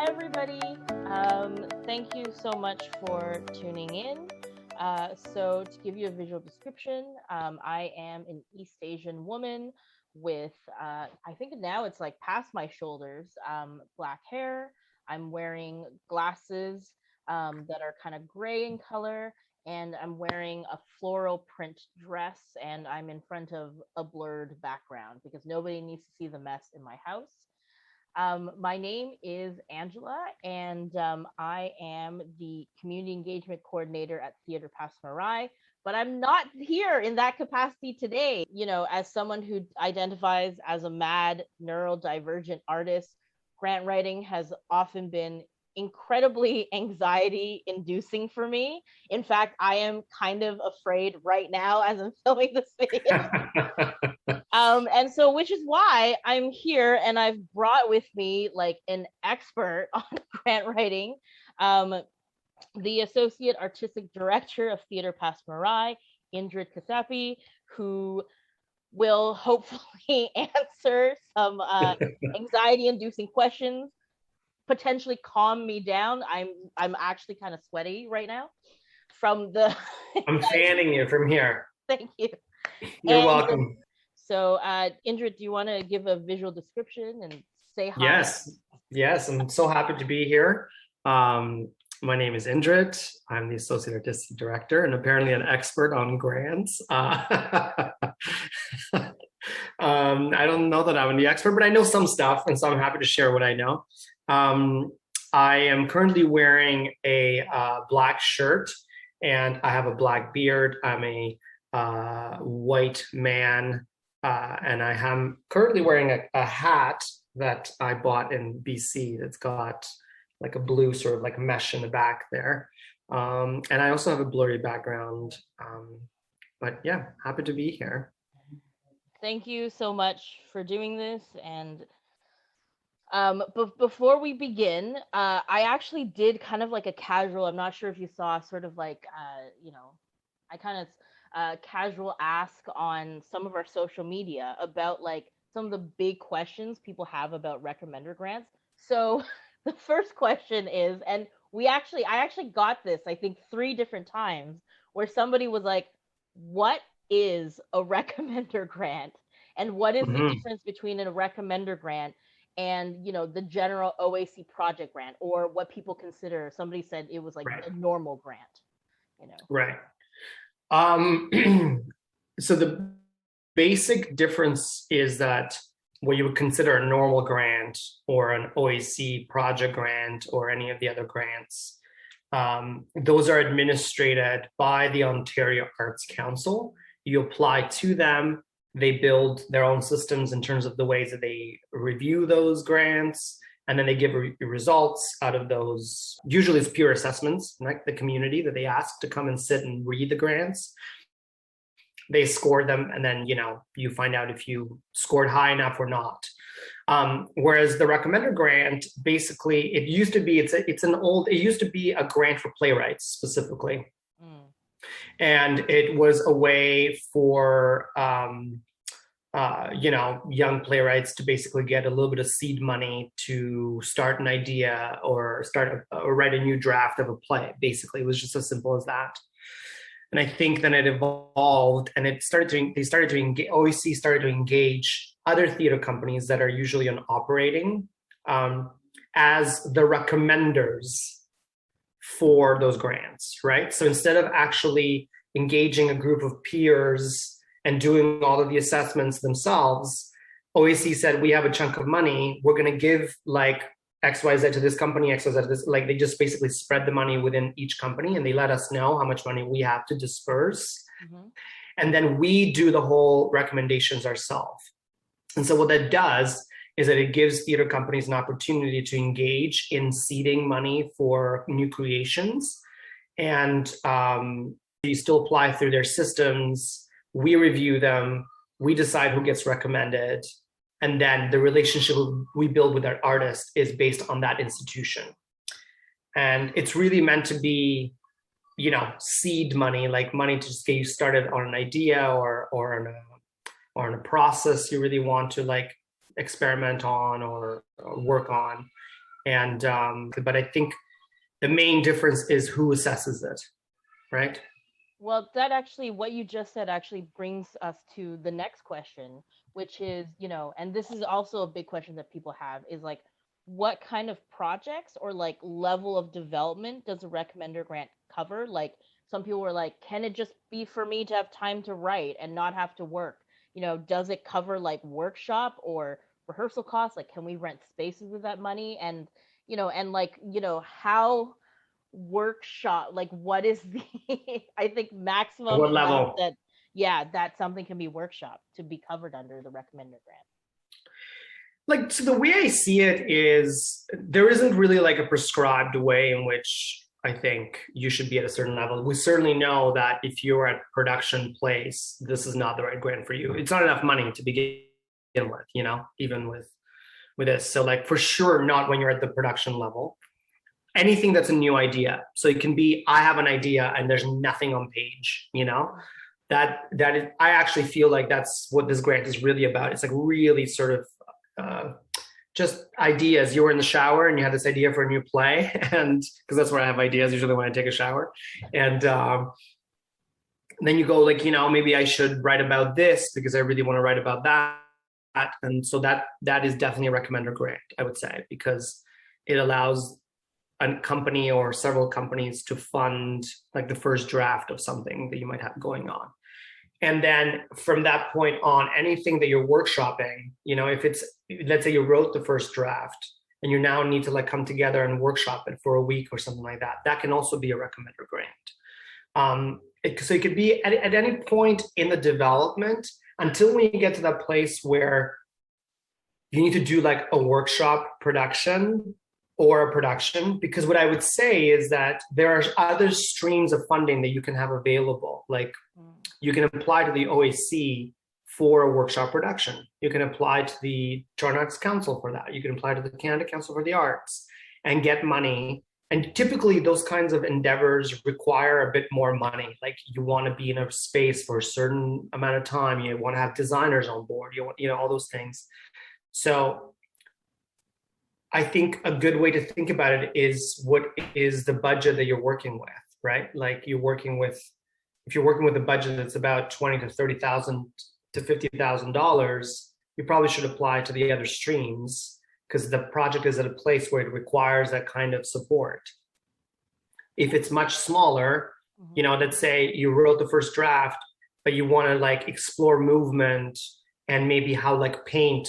Hi, everybody. Thank you so much for tuning in. So to give you a visual description, I am an East Asian woman with, I think now it's like past my shoulders, black hair. I'm wearing glasses that are kind of gray in color, and I'm wearing a floral print dress, and I'm in front of a blurred background because nobody needs to see the mess in my house. My name is Angela, and I am the community engagement coordinator at Theatre Passe Muraille. But I'm not here in that capacity today. You know, as someone who identifies as a mad neurodivergent artist, grant writing has often been incredibly anxiety inducing for me. In fact, I am kind of afraid right now as I'm filming this video. And so, which is why I'm here, and I've brought with me like an expert on grant writing, the Associate Artistic Director of Theatre Passe Muraille, Indrit Kasapi, who will hopefully answer some anxiety-inducing questions, potentially calm me down. I'm actually kind of sweaty right now from the. I'm fanning you from here. Thank you. You're welcome. So, Indrit, do you want to give a visual description and say hi? Yes, I'm so happy to be here. My name is Indrit. I'm the Associate Artistic Director and apparently an expert on grants. I don't know that I'm the expert, but I know some stuff, and so I'm happy to share what I know. I am currently wearing a black shirt, and I have a black beard. I'm a white man. And I am currently wearing a hat that I bought in BC that's got like a blue sort of like mesh in the back there. And I also have a blurry background. But yeah, happy to be here. Thank you so much for doing this. And before we begin, I actually did kind of like a casual, I'm not sure if you saw, sort of like, I kind of casual ask on some of our social media about like some of the big questions people have about recommender grants. So the first question is, and I actually got this, I think 3 different times, where somebody was like, what is a recommender grant? And what is the difference between a recommender grant and, the general OAC project grant, or what people consider, somebody said it was like a normal grant, Right. So the basic difference is that what you would consider a normal grant or an OAC project grant or any of the other grants, those are administered by the Ontario Arts Council. You apply to them. They build their own systems in terms of the ways that they review those grants, and then they give results out of those. Usually it's peer assessments, like the community that they ask to come and sit and read the grants. They score them, and then, you find out if you scored high enough or not. Whereas the recommender grant, basically, it used to be a grant for playwrights specifically. And it was a way for young playwrights to basically get a little bit of seed money to start an idea or write a new draft of a play. Basically, it was just as simple as that. And I think then it evolved, and OAC started to engage other theater companies that are usually on operating as the recommenders for those grants, right? So instead of actually engaging a group of peers and doing all of the assessments themselves, OAC said, we have a chunk of money. We're going to give like XYZ to this company, XYZ to this. Like, they just basically spread the money within each company, and they let us know how much money we have to disperse. And then we do the whole recommendations ourselves. And so what that does is that it gives theater companies an opportunity to engage in seeding money for new creations. And you still apply through their systems. We review them. We decide who gets recommended. And then the relationship we build with our artist is based on that institution. And it's really meant to be, seed money, like money to just get you started on an idea or in a process you really want to like experiment on or work on. But I think the main difference is who assesses it, right? Well, that actually, what you just said actually brings us to the next question, which is, and this is also a big question that people have, is like, what kind of projects or like level of development does a recommender grant cover? Like, some people were like, can it just be for me to have time to write and not have to work? Does it cover like workshop or rehearsal costs? Like, can we rent spaces with that money? And, and like, how workshop, like what is the I think At maximum what amount level? that something can be workshopped to be covered under the recommender grant? Like, so the way I see it is there isn't really like a prescribed way in which I think you should be at a certain level. We certainly know that if you're at production place, this is not the right grant for you. It's not enough money to begin with, even with this. So like for sure not when you're at the production level. Anything that's a new idea. So it can be, I have an idea and there's nothing on page, that is, I actually feel like that's what this grant is really about. It's like really sort of just ideas. You were in the shower and you had this idea for a new play, and because that's where I have ideas usually when I take a shower, and then you go like, maybe I should write about this because I really want to write about that, and so that is definitely a recommender grant, I would say, because it allows a company or several companies to fund like the first draft of something that you might have going on. And then from that point on, anything that you're workshopping, if it's, let's say you wrote the first draft and you now need to like come together and workshop it for a week or something like that, that can also be a recommender grant. So it could be at any point in the development until we get to that place where you need to do like a workshop production or a production, because what I would say is that there are other streams of funding that you can have available. Like you can apply to the OAC for a workshop production. You can apply to the Toronto Arts Council for that. You can apply to the Canada Council for the Arts and get money. And typically those kinds of endeavors require a bit more money. Like you want to be in a space for a certain amount of time. You want to have designers on board, you want, all those things. So I think a good way to think about it is what is the budget that you're working with, right? Like if you're working with a budget that's about $20,000 to $30,000 to $50,000, you probably should apply to the other streams because the project is at a place where it requires that kind of support. If it's much smaller, let's say you wrote the first draft, but you want to like explore movement and maybe how like paint,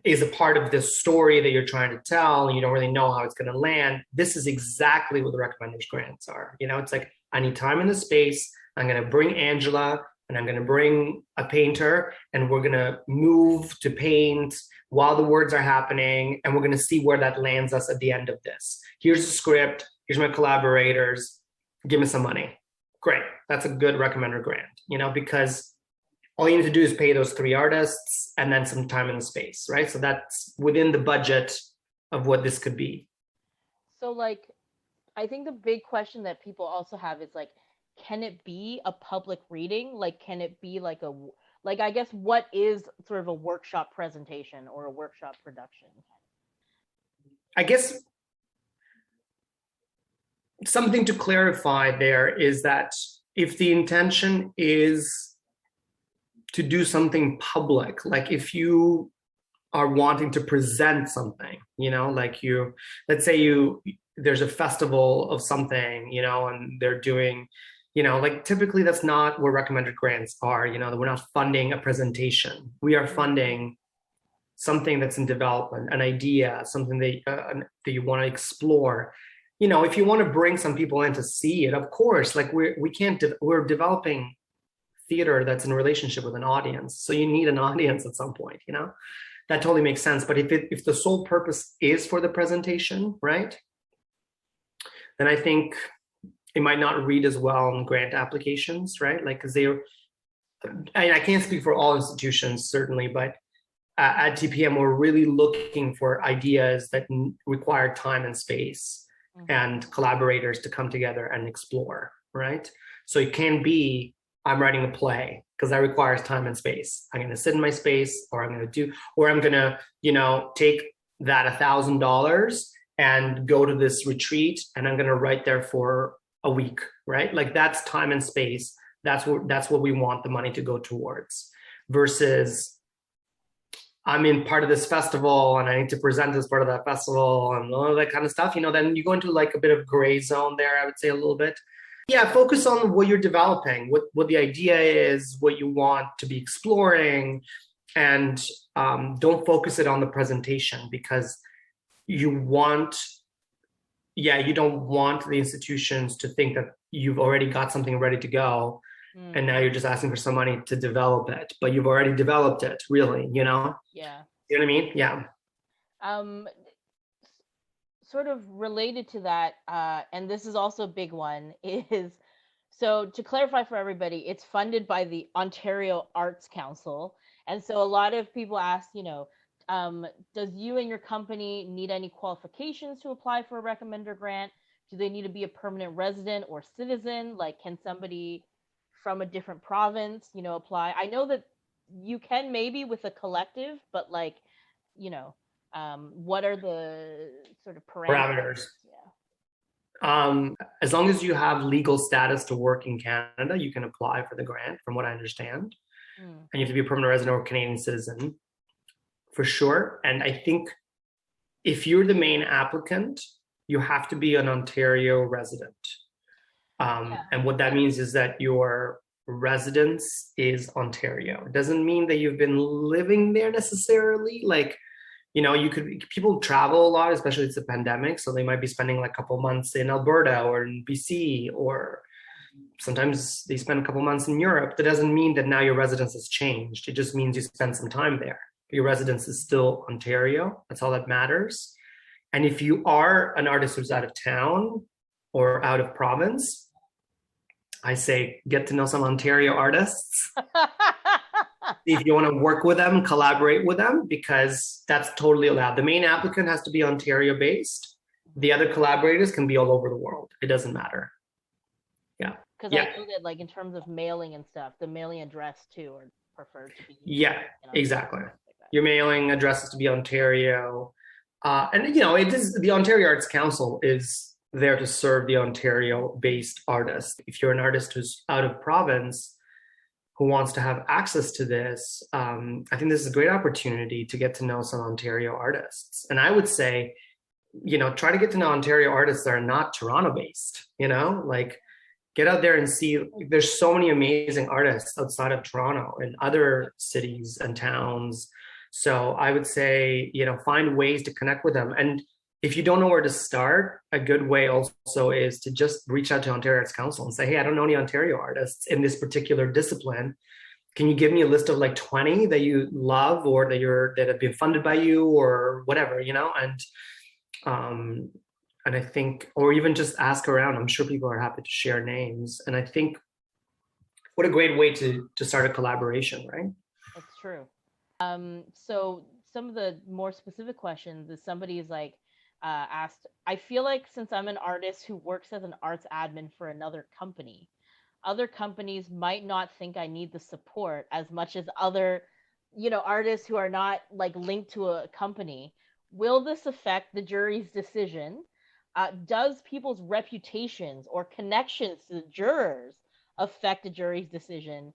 is a part of this story that you're trying to tell, and you don't really know how it's going to land. This is exactly what the recommenders grants are. It's like, I need time in the space. I'm going to bring Angela and I'm going to bring a painter, and we're going to move to paint while the words are happening. And we're going to see where that lands us at the end of this. Here's the script. Here's my collaborators. Give me some money. Great. That's a good recommender grant, because all you need to do is pay those 3 artists and then some time in the space, right? So that's within the budget of what this could be. So like, I think the big question that people also have is like, can it be a public reading? Like, can it be like I guess what is sort of a workshop presentation or a workshop production? I guess something to clarify there is that if the intention is to do something public, like if you are wanting to present something, like let's say there's a festival of something, and they're doing, like typically that's not where recommended grants are, we're not funding a presentation. We are funding something that's in development, an idea, something that you want to explore. If you want to bring some people in to see it, of course, like we're developing theater that's in a relationship with an audience. So you need an audience at some point, that totally makes sense. But if the sole purpose is for the presentation, right, then I think it might not read as well in grant applications, right? Like, because I can't speak for all institutions, certainly, but at TPM, we're really looking for ideas that require time and space and collaborators to come together and explore, right? So it can be, I'm writing a play because that requires time and space. I'm going to sit in my space, or I'm going to take that $1,000 and go to this retreat, and I'm going to write there for a week, right? Like that's time and space. That's what we want the money to go towards, versus I'm in part of this festival and I need to present as part of that festival and all that kind of stuff. Then you go into like a bit of gray zone there, I would say, a little bit. Yeah, focus on what you're developing, what the idea is, what you want to be exploring, and don't focus it on the presentation, because you don't want the institutions to think that you've already got something ready to go, and now you're just asking for some money to develop it, but you've already developed it, really, Yeah. You know what I mean? Yeah. Sort of related to that, and this is also a big one, is, so to clarify for everybody, it's funded by the Ontario Arts Council. And so a lot of people ask, does you and your company need any qualifications to apply for a Recommender Grant? Do they need to be a permanent resident or citizen? Like, can somebody from a different province, apply? I know that you can maybe with a collective, but like, what are the sort of parameters? Yeah. As long as you have legal status to work in Canada, you can apply for the grant, from what I understand. And you have to be a permanent resident or Canadian citizen, for sure. And I think if you're the main applicant, you have to be an Ontario resident. And what that means is that your residence is Ontario. It doesn't mean that you've been living there necessarily. Like, people travel a lot, especially it's a pandemic. So they might be spending like a couple months in Alberta or in BC, or sometimes they spend a couple months in Europe. That doesn't mean that now your residence has changed. It just means you spent some time there. Your residence is still Ontario. That's all that matters. And if you are an artist who's out of town or out of province, I say get to know some Ontario artists. If you want to work with them, collaborate with them, because that's totally allowed. The main applicant has to be Ontario based. The other collaborators can be all over the world. It doesn't matter. Yeah. Because I know that, like, in terms of mailing and stuff, the mailing address too are preferred to be. Yeah, exactly. Your mailing address is to be Ontario. And it is, the Ontario Arts Council is there to serve the Ontario-based artist. If you're an artist who's out of province who wants to have access to this, I think this is a great opportunity to get to know some Ontario artists. And I would say, try to get to know Ontario artists that are not Toronto-based, like get out there and see. There's so many amazing artists outside of Toronto in other cities and towns. So I would say, find ways to connect with them. And if you don't know where to start, a good way also is to just reach out to Ontario Arts Council and say, hey, I don't know any Ontario artists in this particular discipline. Can you give me a list of like 20 that you love, or that have been funded by you, or whatever, and I think, or even just ask around. I'm sure people are happy to share names. And I think what a great way to start a collaboration, right? That's true. So some of the more specific questions is, somebody is like, asked, I feel like since I'm an artist who works as an arts admin for another company, other companies might not think I need the support as much as other, artists who are not like linked to a company. Will this affect the jury's decision? Does people's reputations or connections to the jurors affect a jury's decision?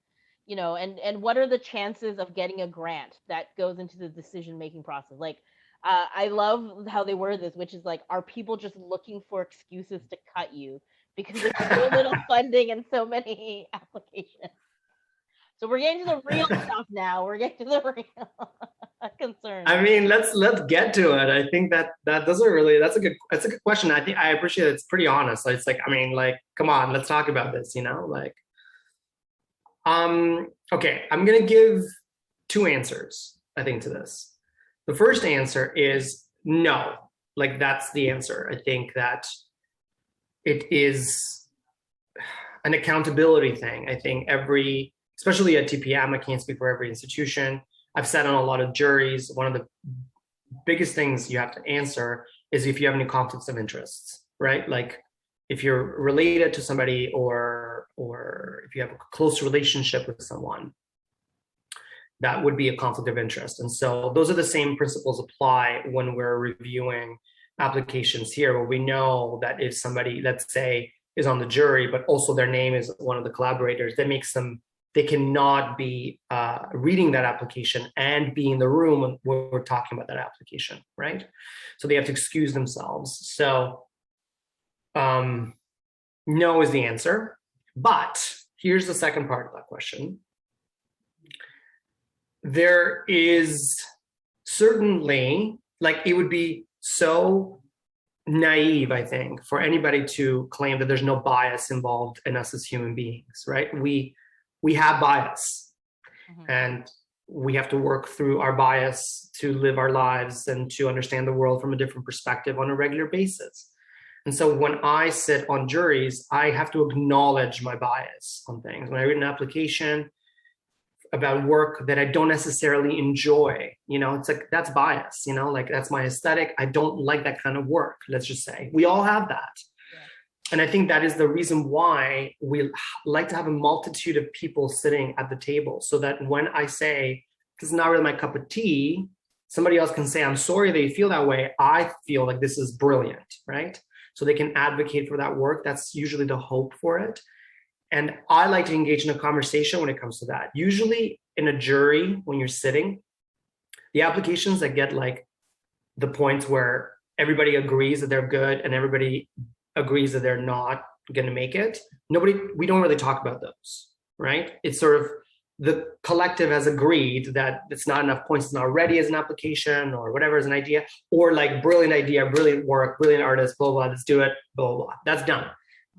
And what are the chances of getting a grant that goes into the decision-making process? Like, I love how they word this, which is like, are people just looking for excuses to cut you because there's so little funding and so many applications? So we're getting to the real stuff now. We're getting to the real concerns. I mean, let's get to it. I think that's a good question. I think I appreciate it. It's pretty honest. It's like, come on, let's talk about this, Okay, I'm gonna give two answers, I think, to this. The first answer is no. Like, that's the answer. I think that it is an accountability thing. I think especially at TPM, I can't speak for every institution. I've sat on a lot of juries. One of the biggest things you have to answer is if you have any conflicts of interests, right? Like, if you're related to somebody, or if you have a close relationship with someone, that would be a conflict of interest. And so those are the same principles apply when we're reviewing applications here, where we know that if somebody, let's say, is on the jury, but also their name is one of the collaborators, that makes them, they cannot be reading that application and be in the room when we're talking about that application, right? So they have to excuse themselves. So no is the answer. But here's the second part of that question. There is certainly, like, it would be so naive, I think, for anybody to claim that there's no bias involved in us as human beings, right? We have bias, and we have to work through our bias to live our lives and to understand the world from a different perspective on a regular basis. And so when I sit on juries, I have to acknowledge my bias on things. When I read an application about work that I don't necessarily enjoy, it's like, that's bias, like, that's my aesthetic. I don't like that kind of work, let's just say. We all have that. Yeah. And I think that is the reason why we like to have a multitude of people sitting at the table, so that when I say, this is not really my cup of tea, somebody else can say, I'm sorry that you feel that way. I feel like this is brilliant, right? So they can advocate for that work. That's usually the hope for it. And I like to engage in a conversation when it comes to that. Usually in a jury, when you're sitting, the applications that get like the points where everybody agrees that they're good and everybody agrees that they're not going to make it, we don't really talk about those, right? It's sort of the collective has agreed that it's not enough points, it's not ready as an application or whatever as an idea, or like brilliant idea, brilliant work, brilliant artist, blah, blah, let's do it, blah, blah, blah. That's done.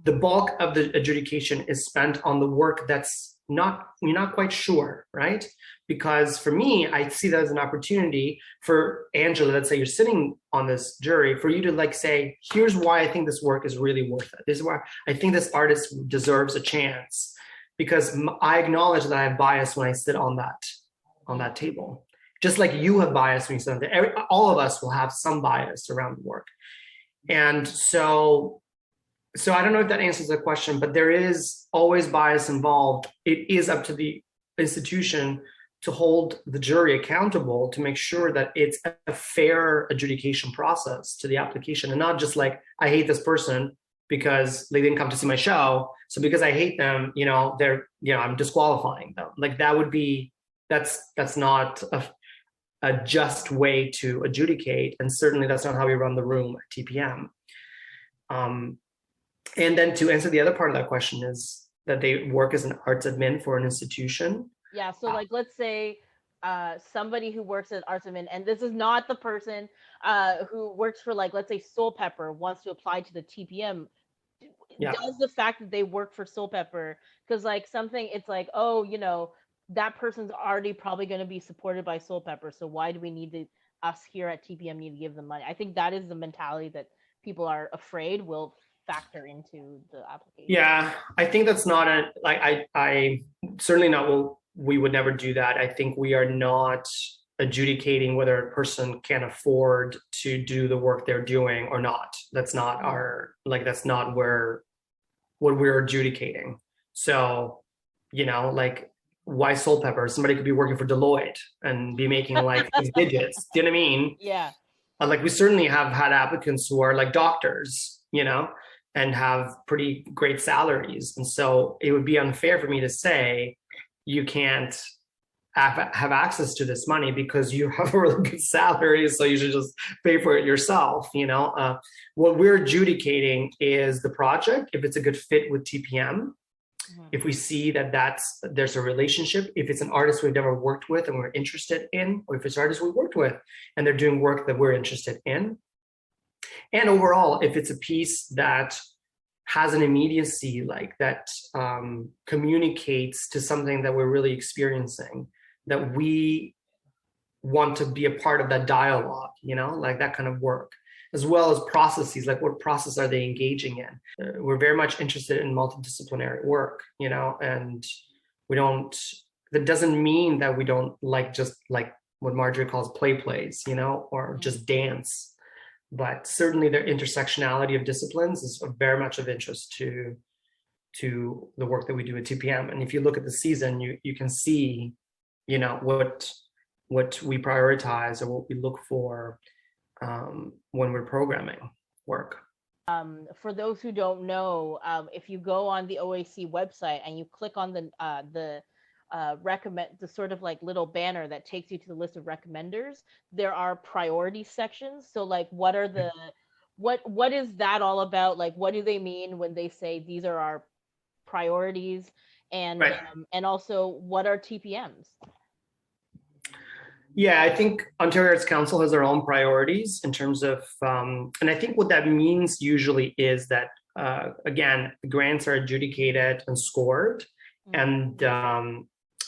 The bulk of the adjudication is spent on the work that's you're not quite sure, right? Because for me, I see that as an opportunity for Angela, let's say you're sitting on this jury, for you to like say, here's why I think this work is really worth it. This is why I think this artist deserves a chance. Because I acknowledge that I have bias when I sit on that table. Just like you have bias when you sit on there. All of us will have some bias around the work. And so I don't know if that answers the question, but there is always bias involved. It is up to the institution to hold the jury accountable to make sure that it's a fair adjudication process to the application, and not just like, I hate this person because they didn't come to see my show. So because I hate them, I'm disqualifying them. Like that's not a just way to adjudicate. And certainly that's not how we run the room at TPM. And then to answer the other part of that question is that they work as an arts admin for an institution. Yeah. So like, let's say somebody who works at arts admin, and this is not the person who works for, like, let's say Soul Pepper wants to apply to the TPM. Yeah. Does the fact that they work for Soul Pepper, because like something, it's like, oh, that person's already probably going to be supported by Soul Pepper, so why do we need us here at TPM need to give them money? I think that is the mentality that people are afraid will factor into the application. Yeah, I think that's not I certainly not we would never do that. I think we are not adjudicating whether a person can afford to do the work they're doing or not. That's not that's not what we're adjudicating. So, like, why Soul Pepper? Somebody could be working for Deloitte and be making like these digits. Do you know what I mean? Yeah. Like, we certainly have had applicants who are like doctors, and have pretty great salaries. And so it would be unfair for me to say you can't have access to this money because you have a really good salary, so you should just pay for it yourself. What we're adjudicating is the project, if it's a good fit with TPM, if we see that there's a relationship, if it's an artist we've never worked with and we're interested in, or if it's artists we worked with and they're doing work that we're interested in, and overall, if it's a piece that has an immediacy, like that communicates to something that we're really experiencing, that we want to be a part of that dialogue, like that kind of work, as well as processes, like what process are they engaging in? We're very much interested in multidisciplinary work, and that doesn't mean that we don't like just like what Marjorie calls plays, or just dance. But certainly the intersectionality of disciplines is very much of interest to the work that we do at TPM. And if you look at the season, you can see what we prioritize or what we look for when we're programming work. For those who don't know, if you go on the OAC website and you click on the recommend, the sort of like little banner that takes you to the list of recommenders, there are priority sections. So like, what are the what is that all about? Like, what do they mean when they say these are our priorities? And Right. And also, what are TPMs? Yeah, I think Ontario Arts Council has their own priorities in terms of, and I think what that means usually is that, again, grants are adjudicated and scored, and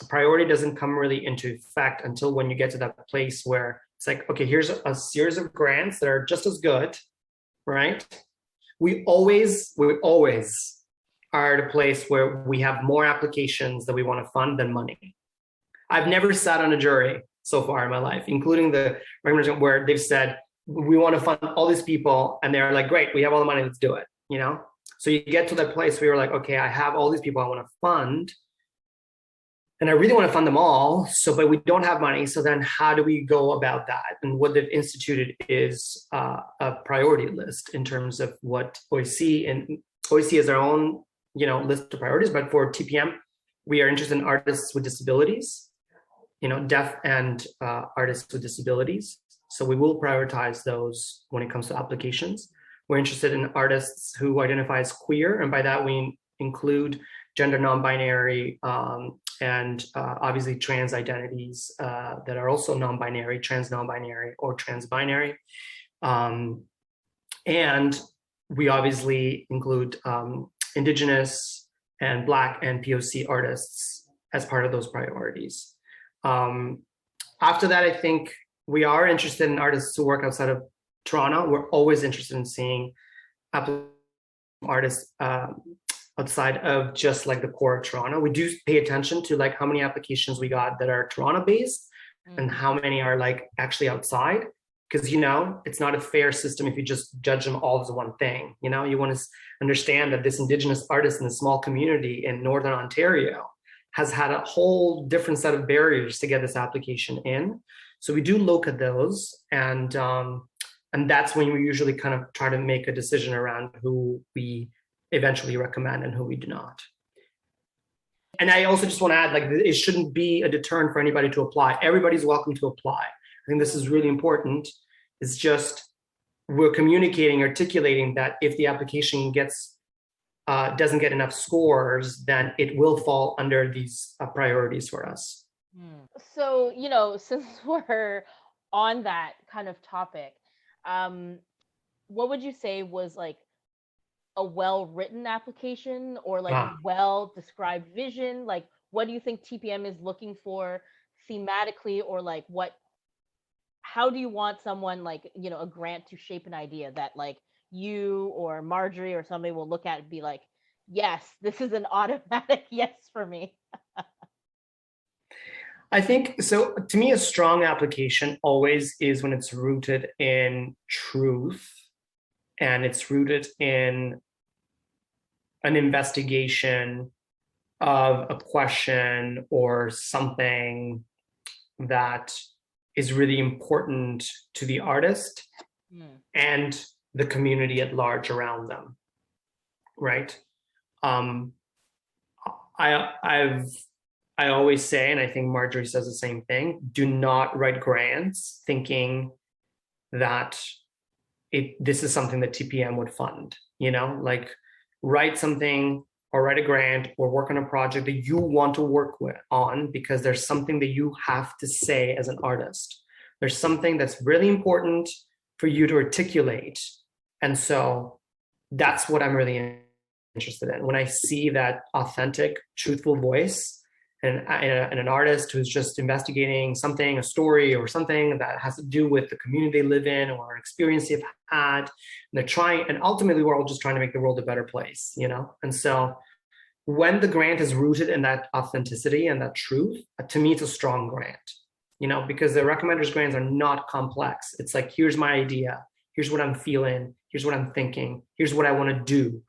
priority doesn't come really into effect until when you get to that place where it's like, okay, here's a series of grants that are just as good, right? We always are at a place where we have more applications that we want to fund than money. I've never sat on a jury so far in my life, including the recommendation where they've said, we want to fund all these people, and they're like, great, we have all the money, let's do it, So you get to that place where you're like, okay, I have all these people I want to fund, and I really want to fund them all, but we don't have money, so then how do we go about that? And what they've instituted is a priority list in terms of what OAC, and OAC has their own, list of priorities, but for TPM, we are interested in artists with disabilities, deaf and artists with disabilities. So we will prioritize those when it comes to applications. We're interested in artists who identify as queer, and by that we include gender non-binary and obviously trans identities that are also non-binary, trans non-binary, or trans-binary. And we obviously include Indigenous and Black and POC artists as part of those priorities. After that, I think we are interested in artists who work outside of Toronto. We're always interested in seeing artists outside of just like the core of Toronto. We do pay attention to like how many applications we got that are Toronto based and how many are like actually outside. Because, it's not a fair system if you just judge them all as one thing. You want to understand that this Indigenous artist in a small community in Northern Ontario has had a whole different set of barriers to get this application in. So we do look at those, and that's when we usually kind of try to make a decision around who we eventually recommend and who we do not. And I also just want to add, like, it shouldn't be a deterrent for anybody to apply. Everybody's welcome to apply. I think this is really important. It's just we're communicating, articulating that if the application doesn't get enough scores, then it will fall under these priorities for us. So, since we're on that kind of topic, what would you say was like a well-written application or like a well-described vision? Like, what do you think TPM is looking for thematically, or like how do you want someone like, a grant to shape an idea that like you or Marjorie or somebody will look at and be like, yes, this is an automatic yes for me? I think so. To me, a strong application always is when it's rooted in truth and it's rooted in an investigation of a question or something that is really important to the artist and the community at large around them, right? I always say, and I think Marjorie says the same thing, do not write grants thinking that this is something that TPM would fund, like write something or write a grant or work on a project that you want to work on because there's something that you have to say as an artist. There's something that's really important for you to articulate. And so that's what I'm really interested in. When I see that authentic, truthful voice and an artist who's just investigating something, a story or something that has to do with the community they live in or an experience they've had, and they're trying, and ultimately we're all just trying to make the world a better place, And so when the grant is rooted in that authenticity and that truth, to me, it's a strong grant, because the recommenders grants are not complex. It's like, here's my idea. Here's what I'm feeling. Here's what I'm thinking. Here's what I want to do.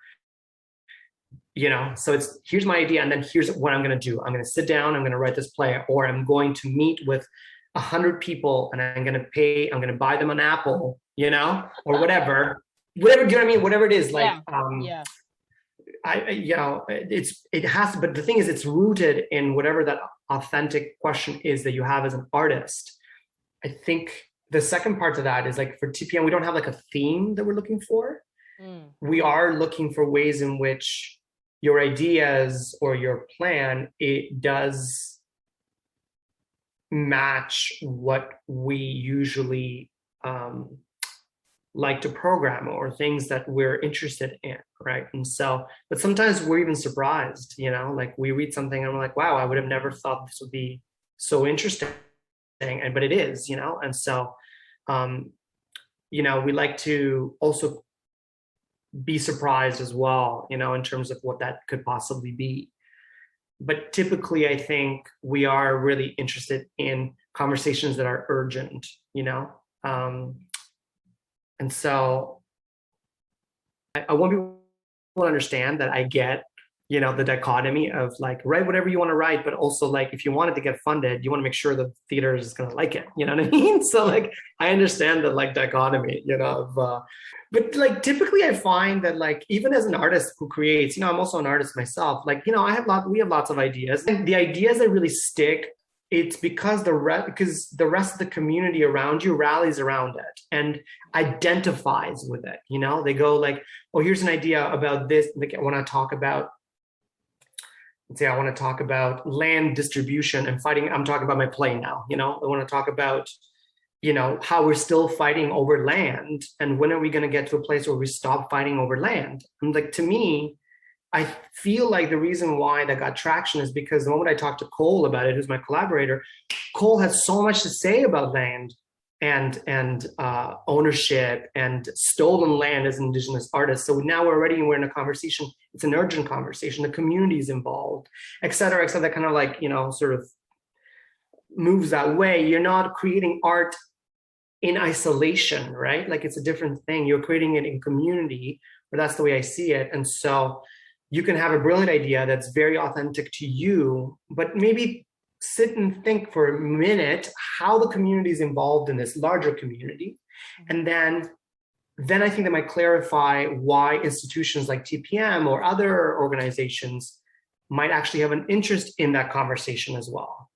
so it's, here's my idea, and then here's what I'm going to do. I'm going to sit down, I'm going to write this play, or I'm going to meet with 100 people and I'm going to buy them an apple, or whatever, do you know what I mean? Whatever it is, like, Yeah. it has to, but the thing is, it's rooted in whatever that authentic question is that you have as an artist. I think the second part to that is, like, for TPM, we don't have like a theme that we're looking for. We are looking for ways in which your ideas or your plan, it does match what we usually like to program, or things that we're interested in, right? And so, but sometimes we're even surprised, like we read something and we're like, wow, I would have never thought this would be so interesting, but it is, and so we like to also be surprised as well, in terms of what that could possibly be. But typically, I think we are really interested in conversations that are urgent, and so I want people to understand that I get, the dichotomy of, like, write whatever you want to write, but also, like, if you want it to get funded, you want to make sure the theater is going to like it. You know what I mean? So, like, I understand that, like, dichotomy, but, like, typically I find that, like, even as an artist who creates, I'm also an artist myself. Like, we have lots of ideas, and the ideas that really stick, it's because the rest of the community around you rallies around it and identifies with it. They go like, oh, here's an idea about this. Like, I want to talk about land distribution and fighting. I'm talking about my play now. I want to talk about, how we're still fighting over land, and when are we going to get to a place where we stop fighting over land? And, like, to me, I feel like the reason why that got traction is because the moment I talked to Cole about it, who's my collaborator, Cole has so much to say about land and ownership and stolen land as Indigenous artists. So now we're in a conversation. It's an urgent conversation. The community is involved, et cetera, et cetera. That kind of, like, sort of moves that way. You're not creating art in isolation, right? Like, it's a different thing. You're creating it in community, or that's the way I see it. And so you can have a brilliant idea that's very authentic to you, but maybe sit and think for a minute how the community is involved in this larger community. And then I think that might clarify why institutions like TPM or other organizations might actually have an interest in that conversation as well.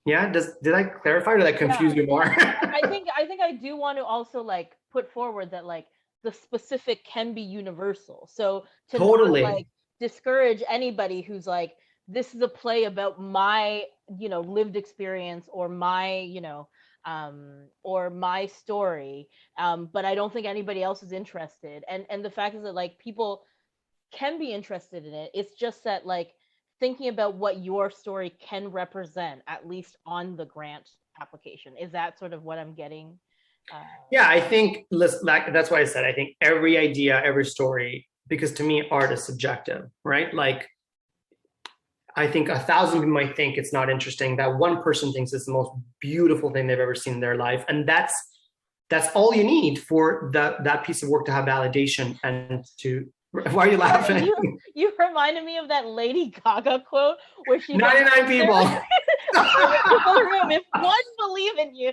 Yeah, did I clarify, or did I confuse you more? I think I do want to also, like, put forward that, like, the specific can be universal. So to totally not, like, discourage anybody who's like, this is a play about my, lived experience, or my, or my story. But I don't think anybody else is interested. And the fact is that, like, people can be interested in it. It's just that, like, thinking about what your story can represent, at least on the grant application. Is that sort of what I'm getting? Yeah, I think, that's why I said, I think every idea, every story, because to me, art is subjective, right? Like, I think 1,000 people might think it's not interesting. That one person thinks it's the most beautiful thing they've ever seen in their life. And that's all you need for that piece of work to have validation and to. Why are you laughing? You reminded me of that Lady Gaga quote where she 99 people. If one believe in you.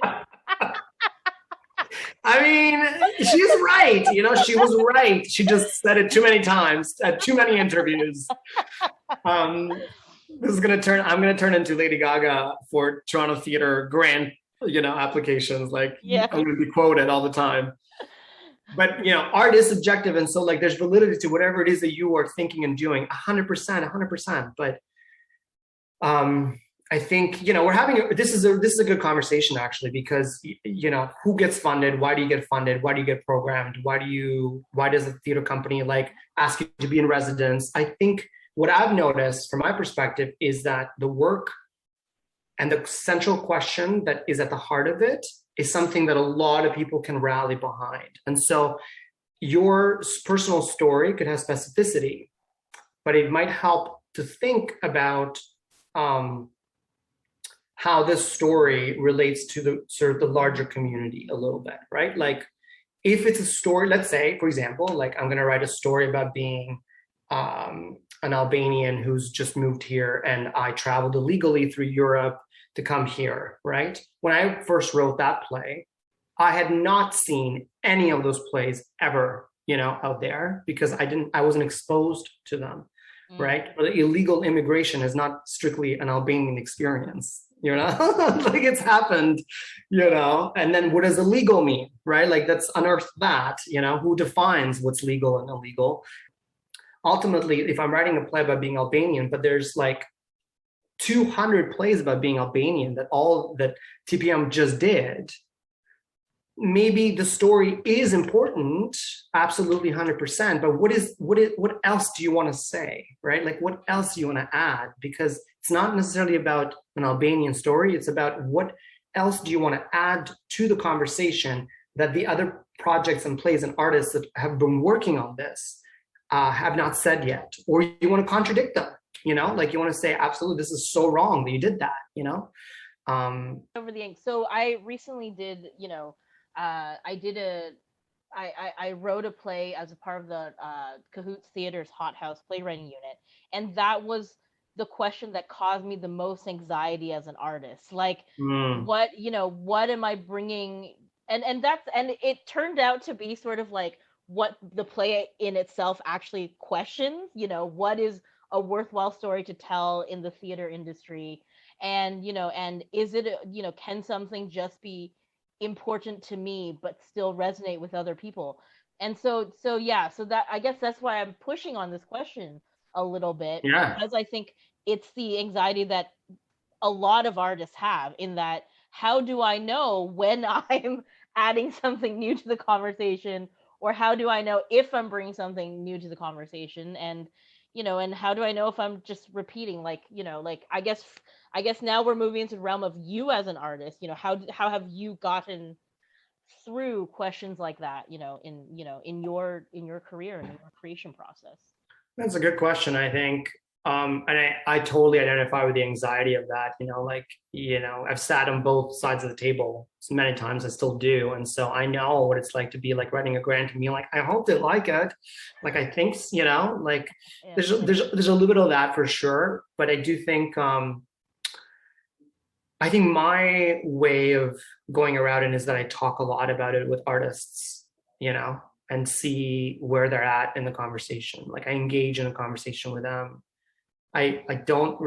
I mean, she's right. She was right. She just said it too many times at too many interviews. I'm going to turn into Lady Gaga for Toronto Theatre grant, applications. Like, yeah. I'm going to be quoted all the time. But, art is subjective. And so, like, there's validity to whatever it is that you are thinking and doing, 100%. But I think, this is a good conversation, actually, because, who gets funded? Why do you get funded? Why do you get programmed? Why does a theater company, like, ask you to be in residence? I think what I've noticed from my perspective is that the work and the central question that is at the heart of it is something that a lot of people can rally behind. And so your personal story could have specificity, but it might help to think about how this story relates to the sort of the larger community a little bit, right? Like, if it's a story, let's say, for example, like, I'm going to write a story about being an Albanian who's just moved here, and I traveled illegally through Europe to come here, right? When I first wrote that play, I had not seen any of those plays ever, out there, because I wasn't exposed to them, right? Or the illegal immigration is not strictly an Albanian experience, like it's happened, and then what does illegal mean, right? Like let's unearth that, who defines what's legal and illegal. Ultimately, if I'm writing a play about being Albanian, but there's like 200 plays about being Albanian that TPM just did, maybe the story is important, absolutely 100%, but what else do you want to say, right? Like what else do you want to add? Because it's not necessarily about an Albanian story, it's about what else do you want to add to the conversation that the other projects and plays and artists that have been working on this have not said yet, or you want to contradict them, like you want to say, absolutely, this is so wrong that you did that, Over the ink. So I recently did, I wrote a play as a part of the Cahoots Theater's Hot House playwriting unit, and that was the question that caused me the most anxiety as an artist. Like, what am I bringing? And it turned out to be sort of like what the play in itself actually questions. What is a worthwhile story to tell in the theater industry, and and is it can something just be important to me but still resonate with other people? And so that, I guess that's why I'm pushing on this question a little bit, because I think it's the anxiety that a lot of artists have, in that, how do I know when I'm adding something new to the conversation, or how do I know if I'm bringing something new to the conversation? And and how do I know if I'm just repeating, like I guess now we're moving into the realm of you as an artist. How have you gotten through questions like that, in your career and in your creation process? That's a good question, I think. And I totally identify with the anxiety of that. I've sat on both sides of the table so many times, I still do. And so I know what it's like to be like writing a grant and being like, I hope they like it. Like, I think, there's a little bit of that for sure. But I do think, I think my way of going around it is that I talk a lot about it with artists, and see where they're at in the conversation. Like I engage in a conversation with them. I don't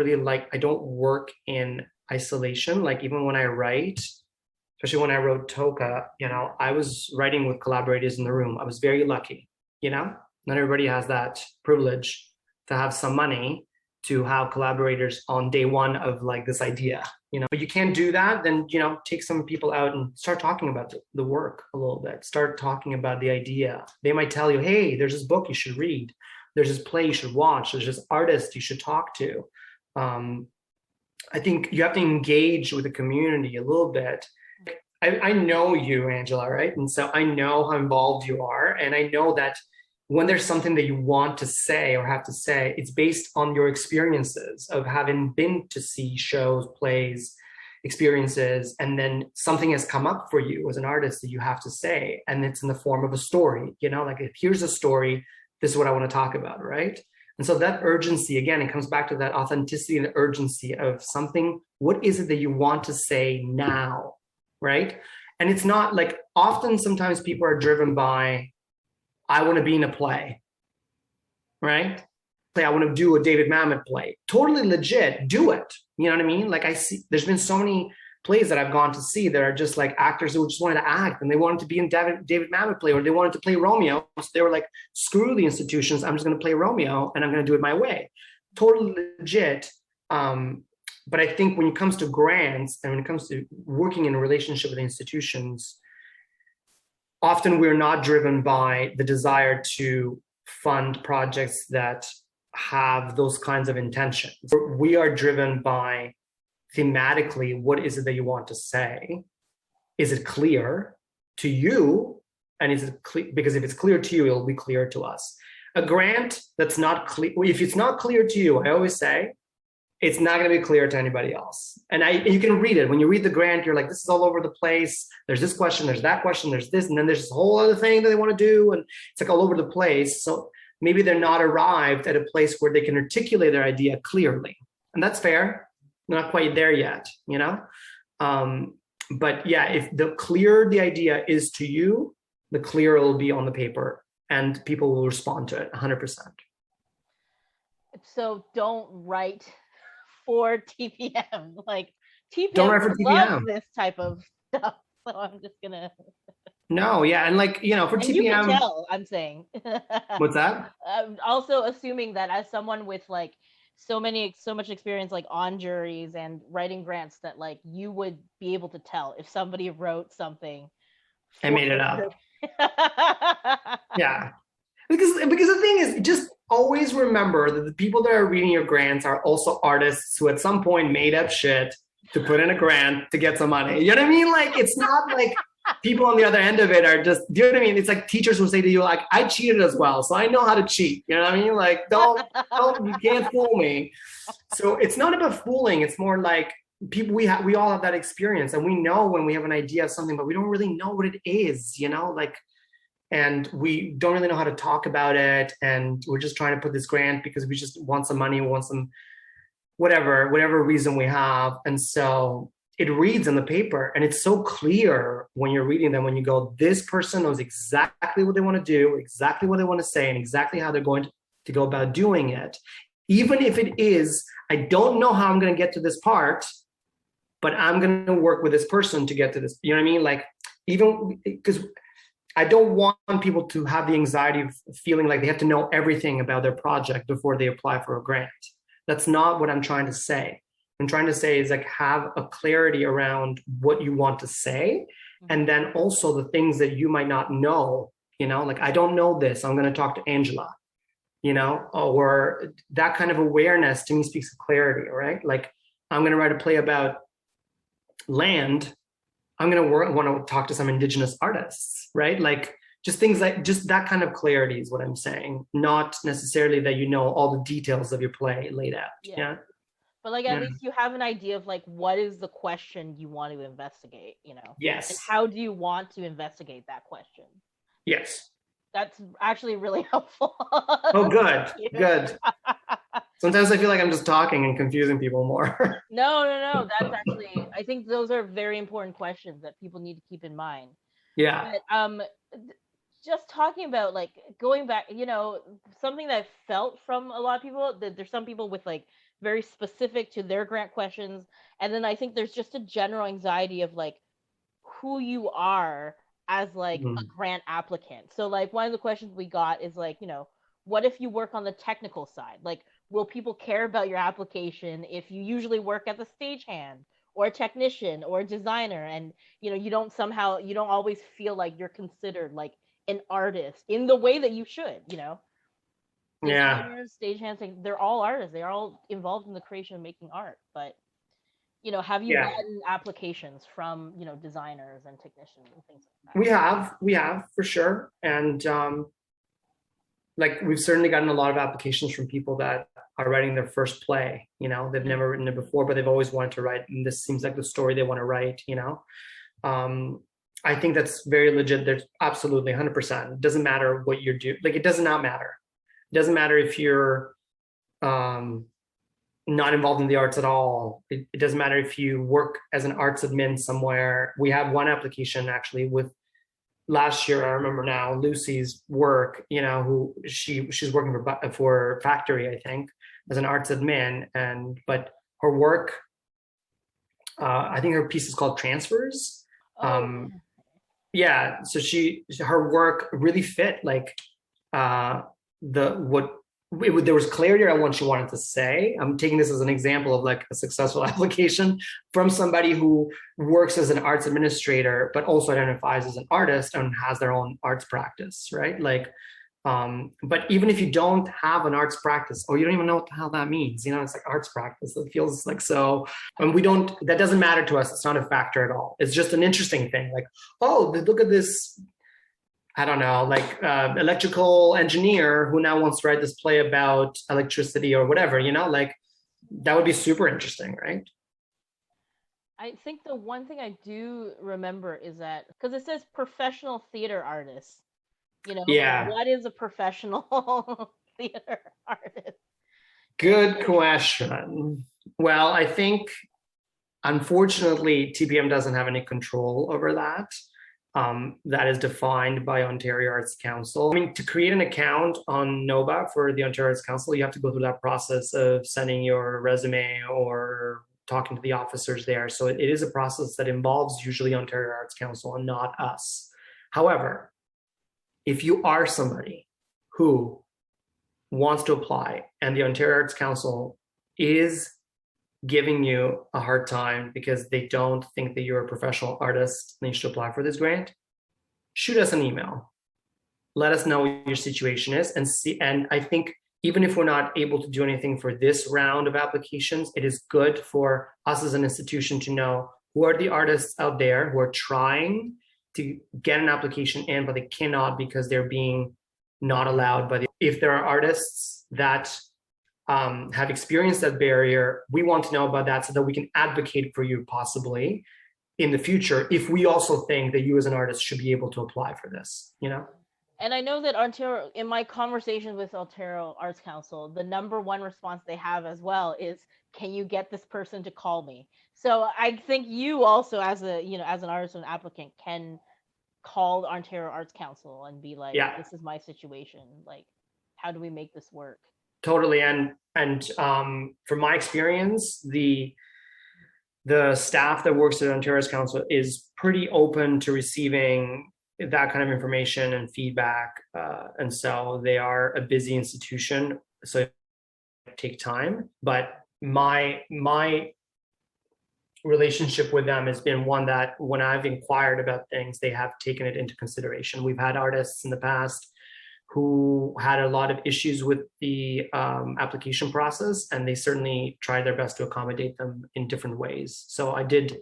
work in isolation. Like even when I write, especially when I wrote Toka, I was writing with collaborators in the room. I was very lucky, not everybody has that privilege to have some money to have collaborators on day one of like this idea, but you can't do that. Then, take some people out and start talking about the work a little bit, start talking about the idea. They might tell you, hey, there's this book you should read. There's this play you should watch. There's this artist you should talk to. I think you have to engage with the community a little bit. I know you, Angela, right? And so I know how involved you are. And I know that when there's something that you want to say or have to say, it's based on your experiences of having been to see shows, plays, experiences, and then something has come up for you as an artist that you have to say. And it's in the form of a story, like if here's a story, this is what I want to talk about, right? And so that urgency, again, it comes back to that authenticity and urgency of something. What is it that you want to say now, right? And it's not like, often sometimes people are driven by, I want to be in a play, right? I want to do a David Mamet play. Totally legit, do it. You know what I mean? Like I see, there's been so many plays that I've gone to see that are just like actors who just wanted to act and they wanted to be in David Mamet play, or they wanted to play Romeo. So they were like, screw the institutions, I'm just going to play Romeo and I'm going to do it my way. Totally legit. But I think when it comes to grants and when it comes to working in a relationship with institutions, often we're not driven by the desire to fund projects that have those kinds of intentions. We are driven by thematically, what is it that you want to say? Is it clear to you? And is it clear? Because if it's clear to you, it'll be clear to us. A grant that's not clear, if it's not clear to you, I always say, it's not going to be clear to anybody else. And you can read it. When you read the grant, you're like, this is all over the place. There's this question, there's that question, there's this, and then there's this whole other thing that they want to do. And it's like all over the place. So maybe they're not arrived at a place where they can articulate their idea clearly. And that's fair. They're not quite there yet, you know? But yeah, if the clearer the idea is to you, the clearer it will be on the paper and people will respond to it 100%. So don't write for TPM. Like Don't TPM write for loves TPM. this type of stuff. So I'm just gonna. No, yeah. And like, you know, for And you can TPM, tell, I'm saying. what's that? Also assuming that as someone with like so much experience like on juries and writing grants, that like you would be able to tell if somebody wrote something I for made it up. the Yeah. Because the thing is, just always remember that the people that are reading your grants are also artists who at some point made up shit to put in a grant to get some money. You know what I mean? Like, it's not like people on the other end of it are just, do you know what I mean? It's like teachers will say to you, like, I cheated as well, so I know how to cheat. You know what I mean? Like, don't, you can't fool me. So it's not about fooling. It's more like people, we all have that experience, and we know when we have an idea of something, but we don't really know what it is, you know, like, and we don't really know how to talk about it. And we're just trying to put this grant because we just want some money, we want some whatever reason we have. And so it reads on the paper and it's so clear when you're reading them, when you go, this person knows exactly what they want to do, exactly what they want to say, and exactly how they're going to go about doing it. Even if it is, I don't know how I'm going to get to this part, but I'm going to work with this person to get to this. You know what I mean? Like, even because I don't want people to have the anxiety of feeling like they have to know everything about their project before they apply for a grant. That's not what I'm trying to say. What I'm trying to say is like, have a clarity around what you want to say. And then also the things that you might not know, you know, like, I don't know this, I'm going to talk to Angela, you know, or that kind of awareness to me speaks of clarity, right? Like, I'm going to write a play about land, I'm going to want to talk to some Indigenous artists, right? Like, just things like, just that kind of clarity is what I'm saying. Not necessarily that you know all the details of your play laid out. Yeah. But like, at least you have an idea of like, what is the question you want to investigate, you know? Yes. And how do you want to investigate that question? Yes. That's actually really helpful. Oh, good. Good. Sometimes I feel like I'm just talking and confusing people more. No. That's actually, I think those are very important questions that people need to keep in mind. Yeah. But just talking about like going back, you know, something that I felt from a lot of people, that there's some people with like very specific to their grant questions, and then I think there's just a general anxiety of like who you are as like a grant applicant. So like one of the questions we got is like, you know, what if you work on the technical side? Like, will people care about your application if you usually work as a stagehand or a technician or a designer, and you know, you don't always feel like you're considered like an artist in the way that you should, you know? Designers, stagehands, they're all artists. They're all involved in the creation of making art. But you know, have you gotten applications from, you know, designers and technicians and things like that? We have for sure. And like, we've certainly gotten a lot of applications from people that are writing their first play. You know, they've never written it before, but they've always wanted to write, and this seems like the story they want to write, you know? I think that's very legit. There's absolutely 100%. It doesn't matter what you're doing. Like, it does not matter. It doesn't matter if you're not involved in the arts at all. It doesn't matter if you work as an arts admin somewhere. We have one application actually with last year, I remember now, Lucy's work, you know, who she's working for Factory, I think, as an arts admin. But her work, I think her piece is called Transfers. Yeah, so her work really fit like there was clarity around what she wanted to say. I'm taking this as an example of like a successful application from somebody who works as an arts administrator, but also identifies as an artist and has their own arts practice, right? Like, but even if you don't have an arts practice, or you don't even know what the hell that means, you know, it's like arts practice. It feels like so, and that doesn't matter to us. It's not a factor at all. It's just an interesting thing. Like, oh, look at this, I don't know, like electrical engineer who now wants to write this play about electricity or whatever, you know, like that would be super interesting, right? I think the one thing I do remember is that, because it says professional theater artists, Yeah. What is a professional theater artist? Good question. Well, I think unfortunately TPM doesn't have any control over that. That is defined by Ontario Arts Council. I mean, to create an account on NOVA for the Ontario Arts Council, you have to go through that process of sending your resume or talking to the officers there. So it is a process that involves usually Ontario Arts Council and not us. However, if you are somebody who wants to apply and the Ontario Arts Council is giving you a hard time because they don't think that you're a professional artist and you should apply for this grant, shoot us an email. Let us know what your situation is and see. And I think even if we're not able to do anything for this round of applications, it is good for us as an institution to know who are the artists out there who are trying to get an application in, but they cannot because they're being not allowed by the. If there are artists that have experienced that barrier, we want to know about that so that we can advocate for you possibly in the future if we also think that you as an artist should be able to apply for this, And I know that Ontario, in my conversations with Ontario Arts Council, the number one response they have as well is, can you get this person to call me? So I think you also, as as an artist and applicant, can call the Ontario Arts Council and be like, this is my situation. Like, how do we make this work? Totally. And from my experience, the staff that works at Ontario Arts Council is pretty open to receiving that kind of information and feedback. And so they are a busy institution, so it take time. But my relationship with them has been one that when I've inquired about things, they have taken it into consideration. We've had artists in the past who had a lot of issues with the application process, and they certainly tried their best to accommodate them in different ways. So I did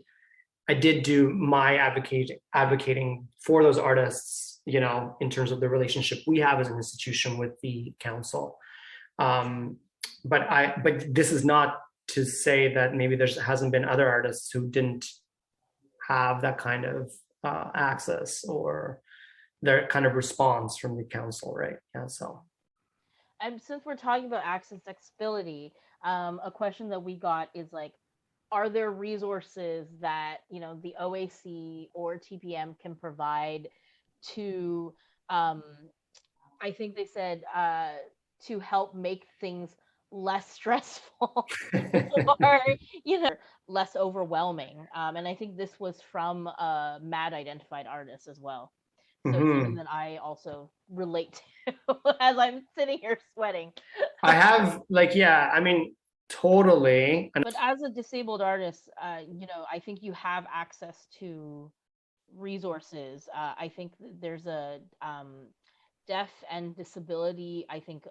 do my advocating for those artists, in terms of the relationship we have as an institution with the council. But this is not to say that maybe there hasn't been other artists who didn't have that kind of access or their kind of response from the council, right? Yeah, so. And since we're talking about access accessibility, a question that we got is like, are there resources that the OAC or TPM can provide to, I think they said, to help make things less stressful or less overwhelming? And I think this was from a MAD identified artist as well. So it's something that I also relate to as I'm sitting here sweating. I have totally. But as a disabled artist, I think you have access to resources. I think there's a deaf and disability,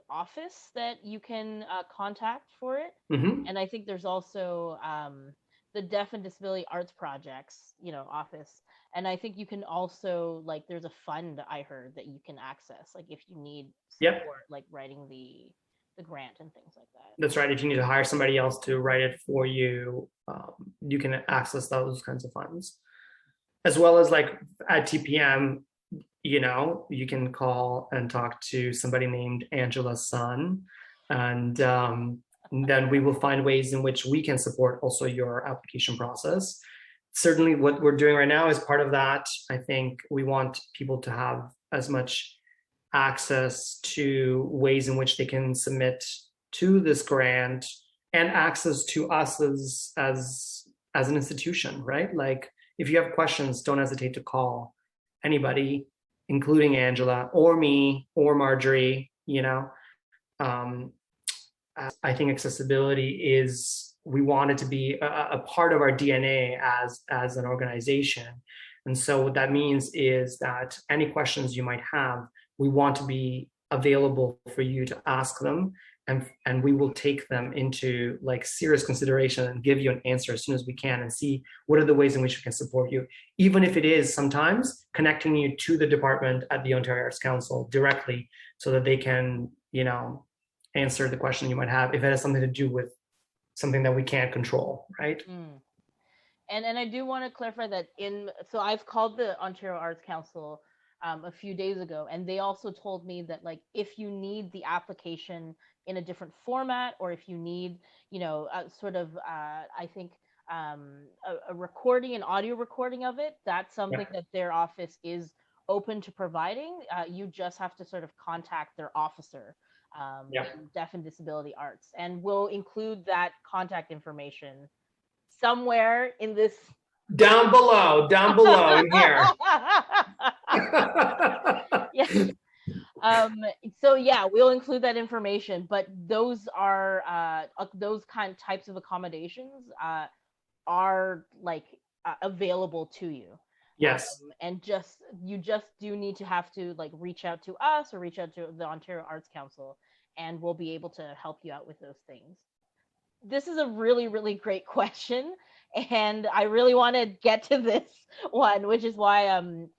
office that you can contact for it. And I think there's also the Deaf and Disability Arts Projects, office. And I think you can also, there's a fund I heard that you can access, if you need support, writing the grant and things like that. That's right. If you need to hire somebody else to write it for you, you can access those kinds of funds. As well as at TPM, you can call and talk to somebody named Angela's son. And then we will find ways in which we can support also your application process. Certainly what we're doing right now is part of that. I think we want people to have as much access to ways in which they can submit to this grant and access to us as an institution, right? If you have questions, don't hesitate to call anybody, including Angela or me or Marjorie. I think accessibility we want it to be a part of our DNA as an organization. And so what that means is that any questions you might have, we want to be available for you to ask them, and we will take them into serious consideration and give you an answer as soon as we can and see what are the ways in which we can support you, even if it is sometimes connecting you to the department at the Ontario Arts Council directly so that they can, answer the question you might have if it has something to do with something that we can't control, right? And I do want to clarify that so I've called the Ontario Arts Council a few days ago, and they also told me that like if you need the application in a different format, or if you need, sort of, I think, a recording, an audio recording of it, that's something Yeah. that their office is open to providing. You just have to sort of contact their officer, Yeah. in Deaf and Disability Arts, and we'll include that contact information somewhere in this. Down below in here. Yes. So yeah, we'll include that information, but those are those kind types of accommodations are like available to you. Yes. And you just do need to have to like reach out to us or reach out to the Ontario Arts Council, and we'll be able to help you out with those things. This is a really, really great question, and I really want to get to this one, which is why I'm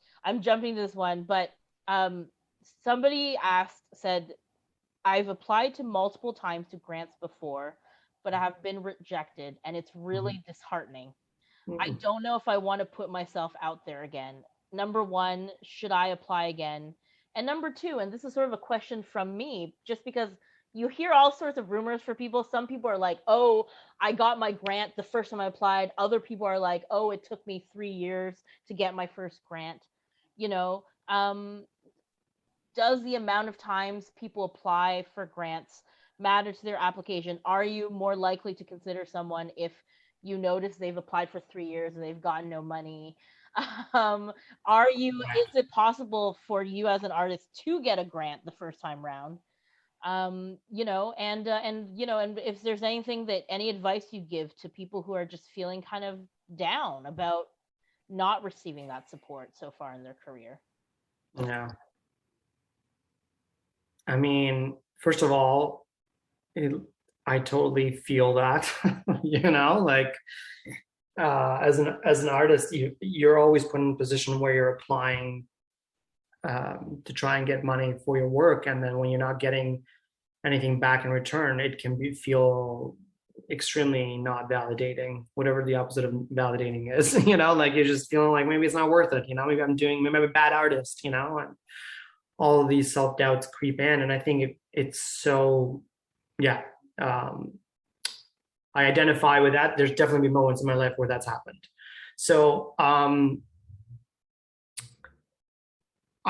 jumping to this one. But um, somebody said, I've applied to multiple times to grants before, but I have been rejected, and it's really disheartening. I Mm-hmm. don't know if I want to put myself out there again. Number one, should I apply again? And number two, and this is sort of a question from me, just because you hear all sorts of rumors for people. Some people are like, oh, I got my grant the first time I applied. Other people are like, oh, it took me 3 years to get my first grant. You know, does the amount of times people apply for grants matter to their application? Are you more likely to consider someone if you notice they've applied for 3 years and they've gotten no money? Um, is it possible for you as an artist to get a grant the first time round? And if there's any advice you give to people who are just feeling kind of down about not receiving that support so far in their career. Yeah. I mean, first of all, I totally feel that, like as an artist, you're always put in a position where you're applying to try and get money for your work, and then when you're not getting anything back in return, it can feel extremely not validating, whatever the opposite of validating is. Like you're just feeling like maybe it's not worth it. Maybe maybe I'm a bad artist. And all of these self-doubts creep in, and I think it's so, yeah. I identify with that. There's definitely been moments in my life where that's happened. So I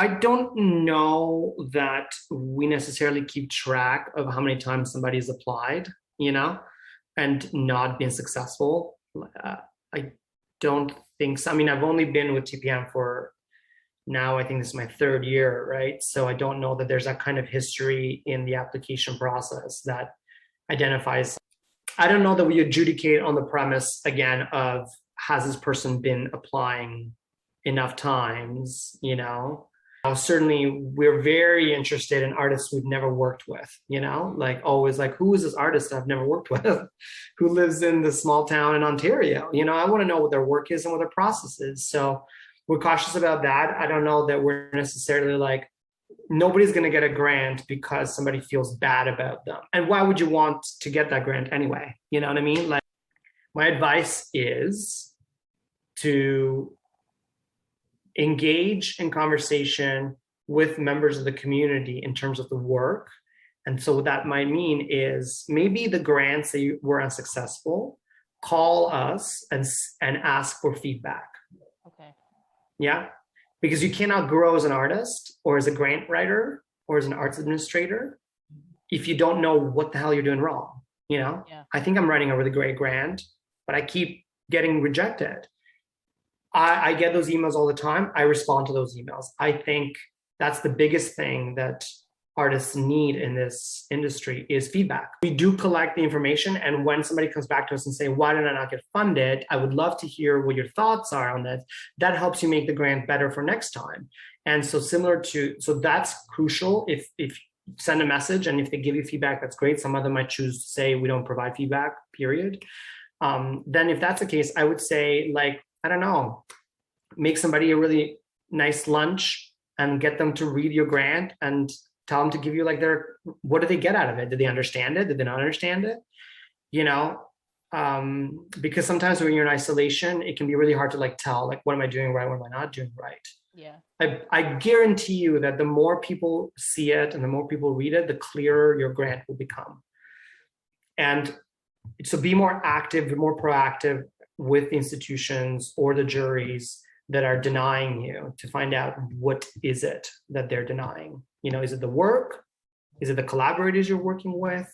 don't know that we necessarily keep track of how many times somebody's applied, and not been successful. I don't think so. I mean, I've only been with TPM for now, I think this is my third year, right? So I don't know that there's that kind of history in the application process that identifies. I don't know that we adjudicate on the premise, again, of has this person been applying enough times, Certainly, we're very interested in artists we've never worked with, like always like, who is this artist I've never worked with who lives in this small town in Ontario? I want to know what their work is and what their process is. So we're cautious about that. I don't know that we're necessarily like, nobody's going to get a grant because somebody feels bad about them. And why would you want to get that grant anyway? You know what I mean? Like, my advice is to engage in conversation with members of the community in terms of the work. And so what that might mean is maybe the grants that you were unsuccessful, call us and ask for feedback. Okay. Yeah. Because you cannot grow as an artist or as a grant writer or as an arts administrator if you don't know what the hell you're doing wrong. Yeah. I think I'm writing a really great grant, but I keep getting rejected. I get those emails all the time. I respond to those emails. I think that's the biggest thing that artists need in this industry is feedback. We do collect the information, and when somebody comes back to us and say, why did I not get funded? I would love to hear what your thoughts are on that. That helps you make the grant better for next time. And so so that's crucial. If send a message, and if they give you feedback, that's great. Some of them might choose to say, we don't provide feedback, period. Then if that's the case, I would say, like, I don't know, make somebody a really nice lunch and get them to read your grant and tell them to give you like what did they get out of it? Did they understand it? Did they not understand it? Because sometimes when you're in isolation, it can be really hard to like tell, like, what am I doing right? What am I not doing right? Yeah. I guarantee you that the more people see it and the more people read it, the clearer your grant will become. And so be more active, be more proactive with the institutions or the juries that are denying you to find out what is it that they're denying. You know, is it the work? Is it the collaborators you're working with?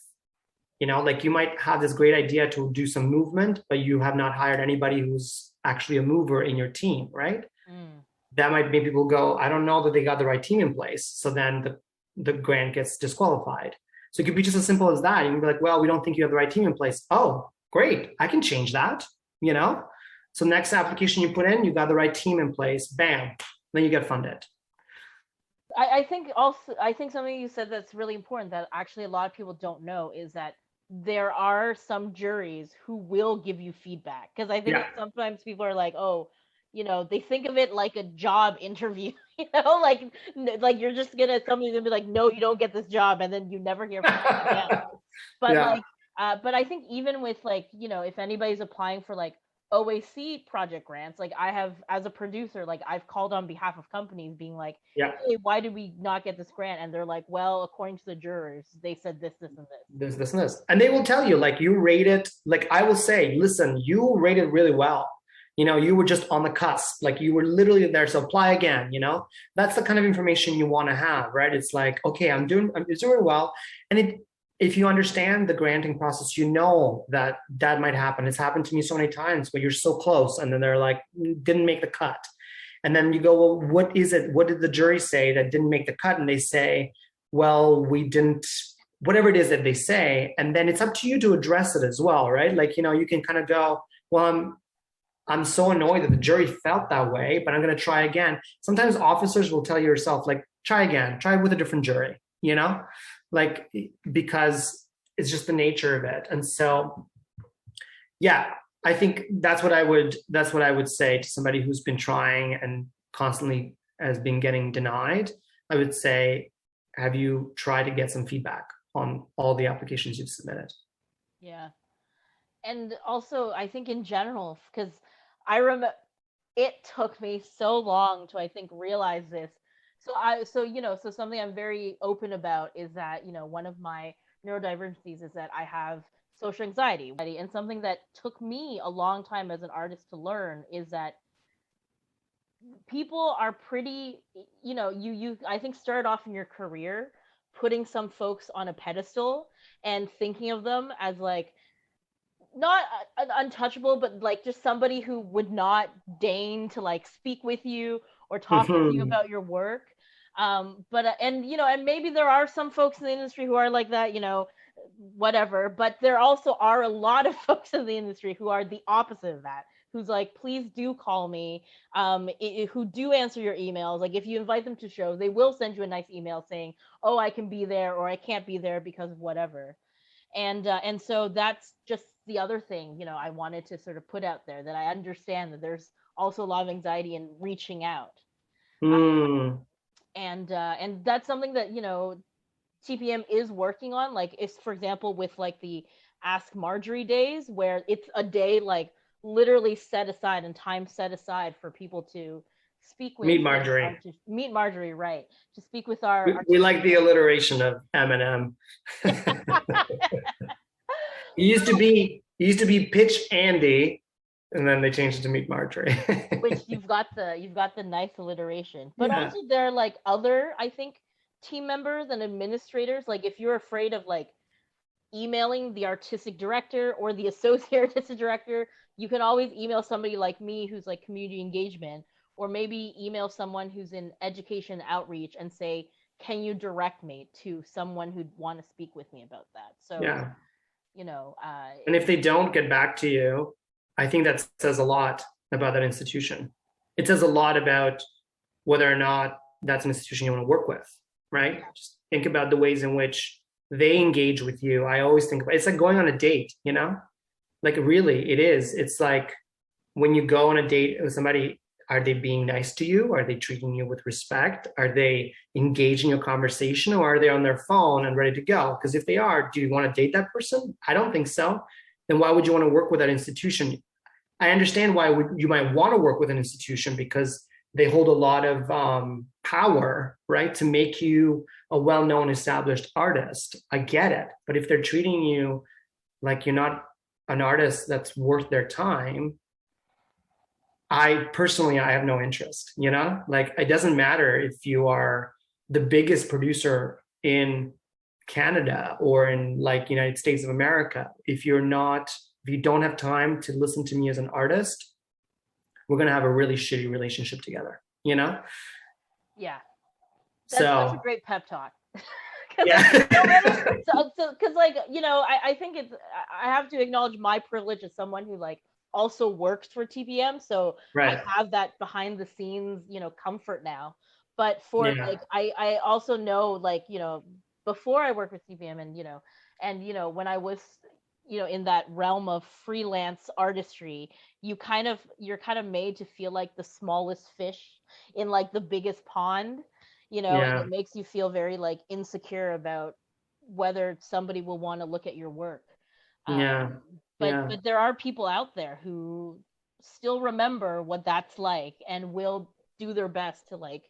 You know, like you might have this great idea to do some movement, but you have not hired anybody who's actually a mover in your team, right? Mm. That might make people go, I don't know that they got the right team in place. So then the grant gets disqualified. So it could be just as simple as that. You can be like, well, we don't think you have the right team in place. Oh, great. I can change that, you know? So next application you put in, you got the right team in place, bam, then you get funded. I think also, I think something you said that's really important that actually a lot of people don't know is that there are some juries who will give you feedback. Because I think Yeah. sometimes people are like, oh, you know, they think of it like a job interview, you know, like you're just gonna, somebody's gonna be like, no, you don't get this job, and then you never hear from them again. But Yeah. like, but I think even with like, you know, if anybody's applying for like OAC project grants, like I have as a producer, like I've called on behalf of companies being like, Yeah. hey, why did we not get this grant? And they're like, well, according to the jurors, they said this, this, and this. This, and this. And they will tell you, like, you rated, like, I will say, listen, you rated really well. You know, you were just on the cusp. Like, you were literally there. So apply again, you know? That's the kind of information you want to have, right? It's like, okay, I'm doing well. And if you understand the granting process, you know that that might happen. It's happened to me so many times where you're so close and then they're like, didn't make the cut. And then you go, well, what is it? What did the jury say that didn't make the cut? And they say, well, we didn't, whatever it is that they say. And then it's up to you to address it as well, right? Like, you know, you can kind of go, well, I'm so annoyed that the jury felt that way, but I'm going to try again. Sometimes officers will tell you yourself, like, try again, try with a different jury, you know, like, because it's just the nature of it. And so, yeah, I think that's what I would say to somebody who's been trying and constantly has been getting denied. I would say, have you tried to get some feedback on all the applications you've submitted? Yeah. And also, I think in general, because I remember it took me so long to, I think, realize this. So something I'm very open about is that, you know, one of my neurodivergencies is that I have social anxiety. And something that took me a long time as an artist to learn is that people are pretty, you know, you I think started off in your career putting some folks on a pedestal and thinking of them as like not untouchable, but like just somebody who would not deign to like speak with you or talk with you Mm-hmm. about your work. But and you know, and maybe there are some folks in the industry who are like that, you know, whatever. But there also are a lot of folks in the industry who are the opposite of that. Who's like, please do call me. Who do answer your emails. Like if you invite them to shows, they will send you a nice email saying, "Oh, I can be there," or "I can't be there because of whatever." And so that's just the other thing, you know, I wanted to sort of put out there, that I understand that there's also a lot of anxiety in reaching out. Mm. And that's something that, you know, TPM is working on. Like it's, for example, with like the Ask Marjorie days, where it's a day like literally set aside and time set aside for people to speak with Meet Marjorie. meet Marjorie, right? To speak with our We like the alliteration of Eminem. It used to be Pitch Andy, and then they changed it to Meet Marjorie. which you've got the nice alliteration. But Yeah. also there are like other, I think, team members and administrators. Like if you're afraid of like emailing the artistic director or the associate artistic director, you can always email somebody like me who's like community engagement, or maybe email someone who's in education outreach and say, can you direct me to someone who'd want to speak with me about that? So, Yeah. you know, And if they don't get back to you, I think that says a lot about that institution. It says a lot about whether or not that's an institution you want to work with, right? Just think about the ways in which they engage with you. I always think about it's like going on a date, you know? Like really, it is. It's like when you go on a date with somebody, are they being nice to you? Are they treating you with respect? Are they engaging your conversation, or are they on their phone and ready to go? Because if they are, do you want to date that person? I don't think so. Then why would you want to work with that institution? I understand why you might want to work with an institution because they hold a lot of power, right, to make you a well-known established artist. I get it. But if they're treating you like you're not an artist that's worth their time, I have no interest, like it doesn't matter if you are the biggest producer in Canada or in like United States of America. If you don't have time to listen to me as an artist, we're going to have a really shitty relationship together, Yeah. That's such a So, great pep talk. yeah. Because like, I think I have to acknowledge my privilege as someone who like also works for TBM, so I Right. have that behind the scenes comfort now. But for Yeah. like, I also know, like, before I worked with TBM, and when I was in that realm of freelance artistry, you're kind of made to feel like the smallest fish in like the biggest pond, and Yeah. it makes you feel very like insecure about whether somebody will want to look at your work. Yeah. Yeah. But there are people out there who still remember what that's like and will do their best to like,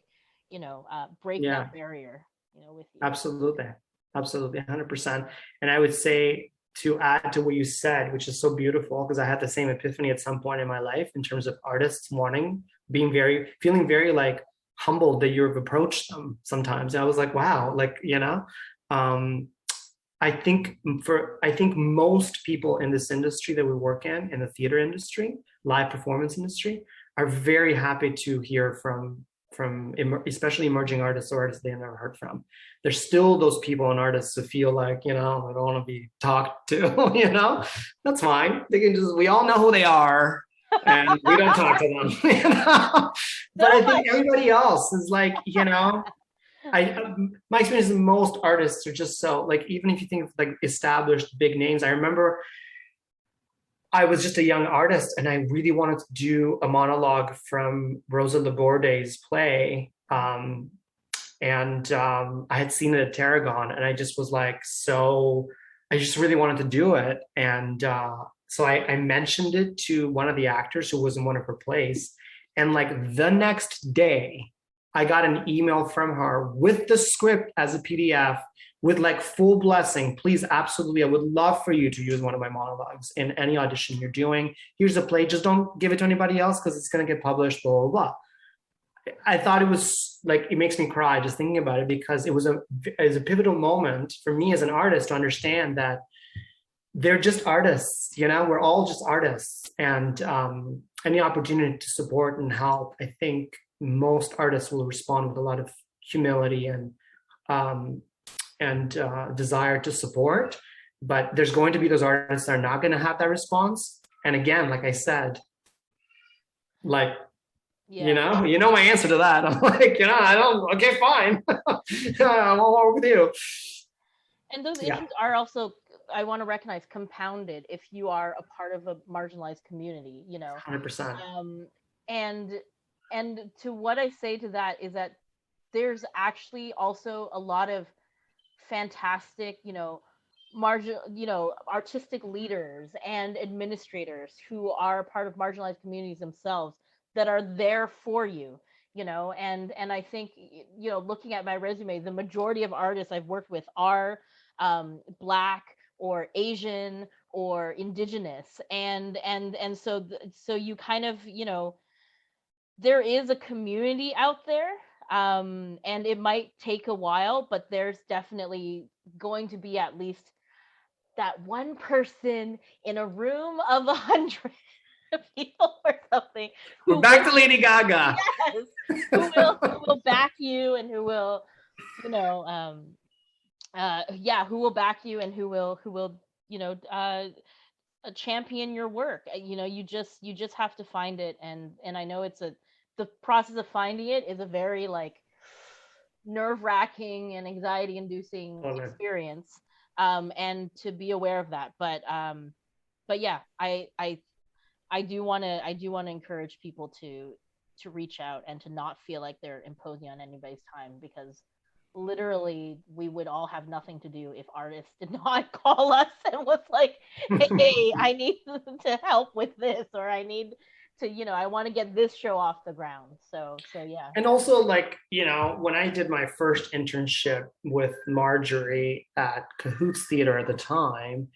break Yeah. that barrier, with you. Absolutely. Absolutely. 100%. And I would say, to add to what you said, which is so beautiful, because I had the same epiphany at some point in my life in terms of artists feeling very like humbled that you've approached them sometimes. I was like, wow, like, um, I think most people in this industry that we work in the theater industry, live performance industry, are very happy to hear from especially emerging artists or artists they've never heard from. There's still those people and artists who feel like, I don't want to be talked to, that's fine. We all know who they are and we don't talk to them, But So I think much. everybody else is like, my experience is most artists are just so like, even if you think of like established big names, I remember I was just a young artist and I really wanted to do a monologue from Rosa Laborde's play. And I had seen it at Tarragon and I just was like, I just really wanted to do it. And so I mentioned it to one of the actors who was in one of her plays. And like the next day, I got an email from her with the script as a PDF with like full blessing. Please, absolutely, I would love for you to use one of my monologues in any audition you're doing. Here's a play. Just don't give it to anybody else because it's going to get published, blah, blah, blah. I thought it was like, it makes me cry just thinking about it because it was a pivotal moment for me as an artist to understand that they're just artists, we're all just artists. And any opportunity to support and help, I think most artists will respond with a lot of humility um, and desire to support. But there's going to be those artists that are not going to have that response. And again, like I said, like, Yeah. my answer to that. I'm like, I don't, okay, fine. I'm all over with you. And those Yeah, issues are also, I want to recognize, compounded if you are a part of a marginalized community, 100%. um, and to what I say to that is that there's actually also a lot of fantastic, artistic leaders and administrators who are part of marginalized communities themselves that are there for you, and I think, looking at my resume, the majority of artists I've worked with are Black or Asian or Indigenous, and so you kind of, there is a community out there, and it might take a while, but there's definitely going to be at least that one person in a room of 100 people or something We're who back will, to Lady Gaga. yes, who will back you, and who will, you know who will back you, and who will champion your work. You just have to find it, and I know the process of finding it is a very like nerve-wracking and anxiety-inducing Oh, man. experience, and to be aware of that. But yeah, I do want to encourage people to reach out and to not feel like they're imposing on anybody's time, because literally we would all have nothing to do if artists did not call us and was like, hey, I need to help with this, or I need I want to get this show off the ground. So yeah. And also, like, when I did my first internship with Marjorie at Cahoots Theater at the time,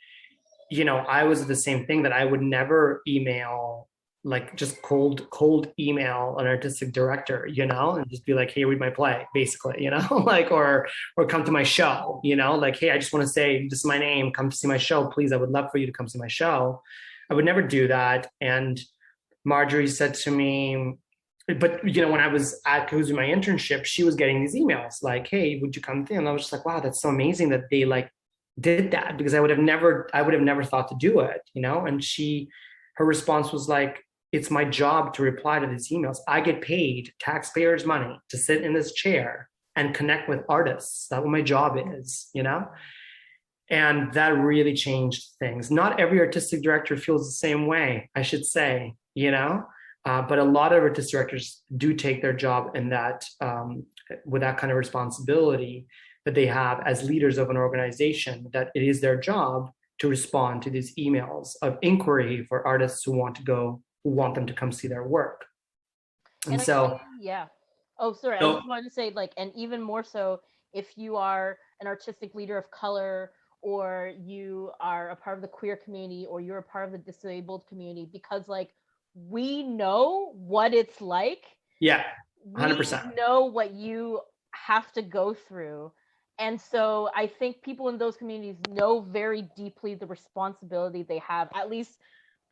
I was the same thing, that I would never email, like just cold email an artistic director, and just be like, hey, read my play, basically, like, or come to my show, like, hey, I just want to say, this is my name, come to see my show, please. I would love for you to come see my show. I would never do that. And Marjorie said to me, but when I was at Cahoots my internship, she was getting these emails like, hey, would you come through? And I was just like, wow, that's so amazing that they like did that, because I would have never thought to do it, and her response was like, it's my job to reply to these emails. I get paid taxpayers' money to sit in this chair and connect with artists. That's what my job is, and that really changed things. Not every artistic director feels the same way, I should say, but a lot of artistic directors do take their job in that with that kind of responsibility that they have as leaders of an organization, that it is their job to respond to these emails of inquiry for artists who want them to come see their work. And so, yeah. Oh, sorry. I just wanted to say, like, and even more so if you are an artistic leader of color, or you are a part of the queer community, or you're a part of the disabled community, because like we know what it's like. Yeah, 100%. We know what you have to go through. And so I think people in those communities know very deeply the responsibility they have. At least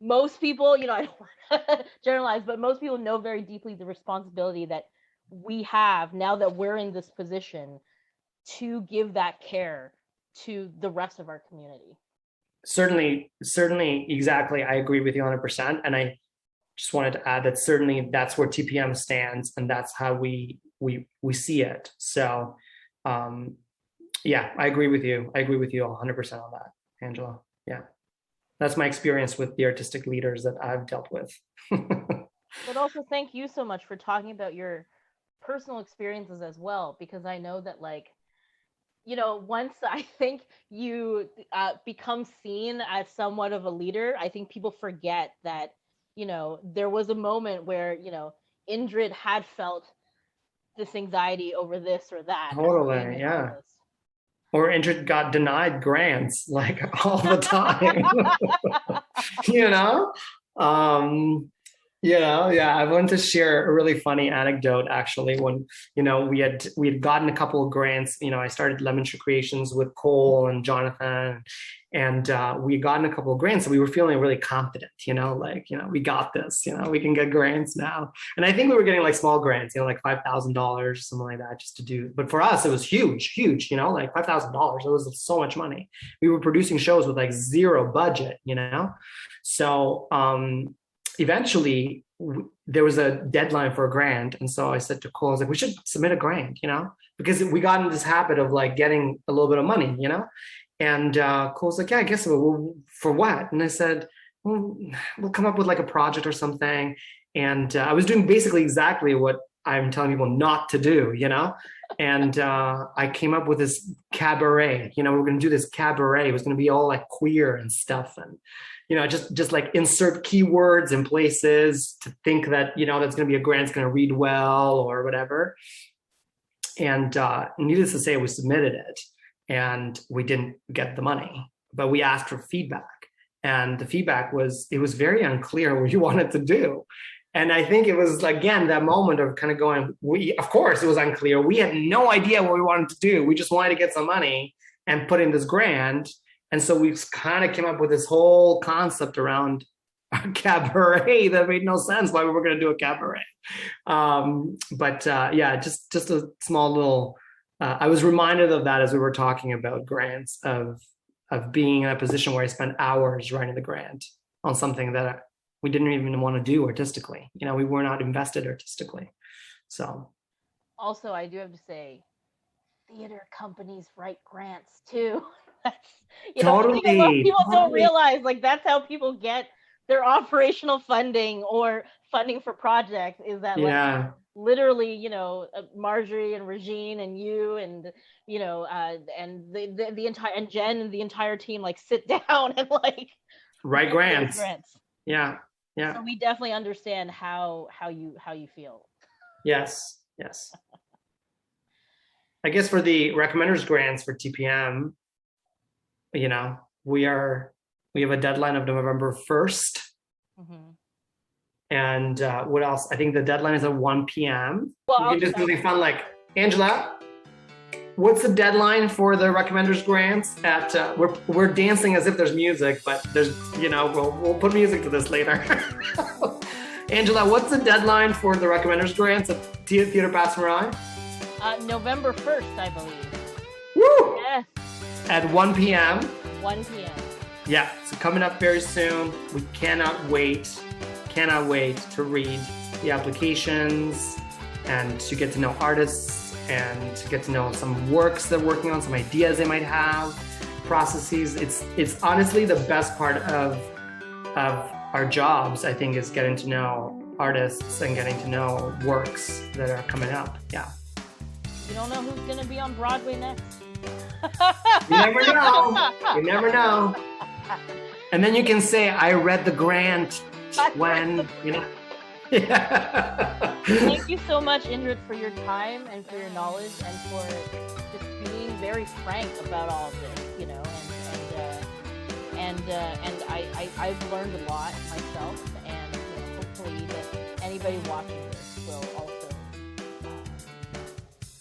most people, I don't want to generalize, but most people know very deeply the responsibility that we have now that we're in this position to give that care to the rest of our community. Certainly, exactly. I agree with you 100%. And I just wanted to add that certainly that's where TPM stands, and that's how we see it. So, yeah, I agree with you. I agree with you 100% on that, Angela. Yeah. That's my experience with the artistic leaders that I've dealt with. But also thank you so much for talking about your personal experiences as well, because I know that, like, once I think you become seen as somewhat of a leader, I think people forget that, there was a moment where, Indrit had felt this anxiety over this or that. Totally, yeah. Or Indrit got denied grants like all the time. Yeah. I want to share a really funny anecdote, actually. When we had gotten a couple of grants. I started Lemon Tree Creations with Cole and Jonathan, and we had gotten a couple of grants, and we were feeling really confident. We got this. We can get grants now. And I think we were getting like small grants, like $5,000, something like that, just to do. But for us, it was huge. Like $5,000. It was so much money. We were producing shows with like zero budget. So. Eventually, there was a deadline for a grant. And so I said to Cole, I was like, we should submit a grant, because we got in this habit of like getting a little bit of money, And Cole's like, yeah, I guess so. Well, for what? And I said, well, we'll come up with like a project or something. And I was doing basically exactly what I'm telling people not to do, And I came up with this cabaret. We're going to do this cabaret. It was going to be all like queer and stuff. And just like insert keywords in places to think that, that's going to be a grant's going to read well or whatever. And needless to say, we submitted it and we didn't get the money, but we asked for feedback. And the feedback was, it was very unclear what you wanted to do. And I think it was, again, that moment of kind of going, of course, it was unclear. We had no idea what we wanted to do. We just wanted to get some money and put in this grant. And so we kind of came up with this whole concept around a cabaret that made no sense why we were going to do a cabaret. Yeah, just a small little, I was reminded of that as we were talking about grants, of being in a position where I spent hours writing the grant on something that we didn't even want to do artistically. We were not invested artistically. So. Also, I do have to say, theater companies write grants too. Totally. People don't realize, like, that's how people get their operational funding or funding for projects, is that like literally, Marjorie and Regine and you and and the entire, and Jen and the entire team like sit down and like write grants. Yeah. Yeah. So we definitely understand how you feel. Yes. Yes. I guess for the recommenders grants for TPM, you know, we have a deadline of November 1st. Mm-hmm. And what else? I think the deadline is at 1 p.m. Well, We can do something fun like, Angela, what's the deadline for the recommenders grants? At we're dancing as if there's music, but there's, you know, we'll put music to this later. Angela, what's the deadline for the recommenders grants at Theater Pass Marai? November 1st, I believe. Woo! Yes. At 1 p.m. 1 p.m. Yeah, so coming up very soon. We cannot wait to read the applications and to get to know artists and to get to know some works they're working on, some ideas they might have, processes. It's honestly the best part of our jobs, I think, is getting to know artists and getting to know works that are coming up. Yeah. You don't know who's going to be on Broadway next. You never know. You never know. And then you can say, I read the grant when, you know. Thank you so much, Indrit, for your time and for your knowledge and for just being very frank about all of this, you know, and I've learned a lot myself, and you know, hopefully that anybody watching this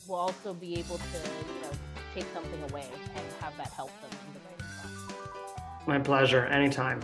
will also be able to, you know, take something away and have that help them in the writing process. My pleasure. Anytime.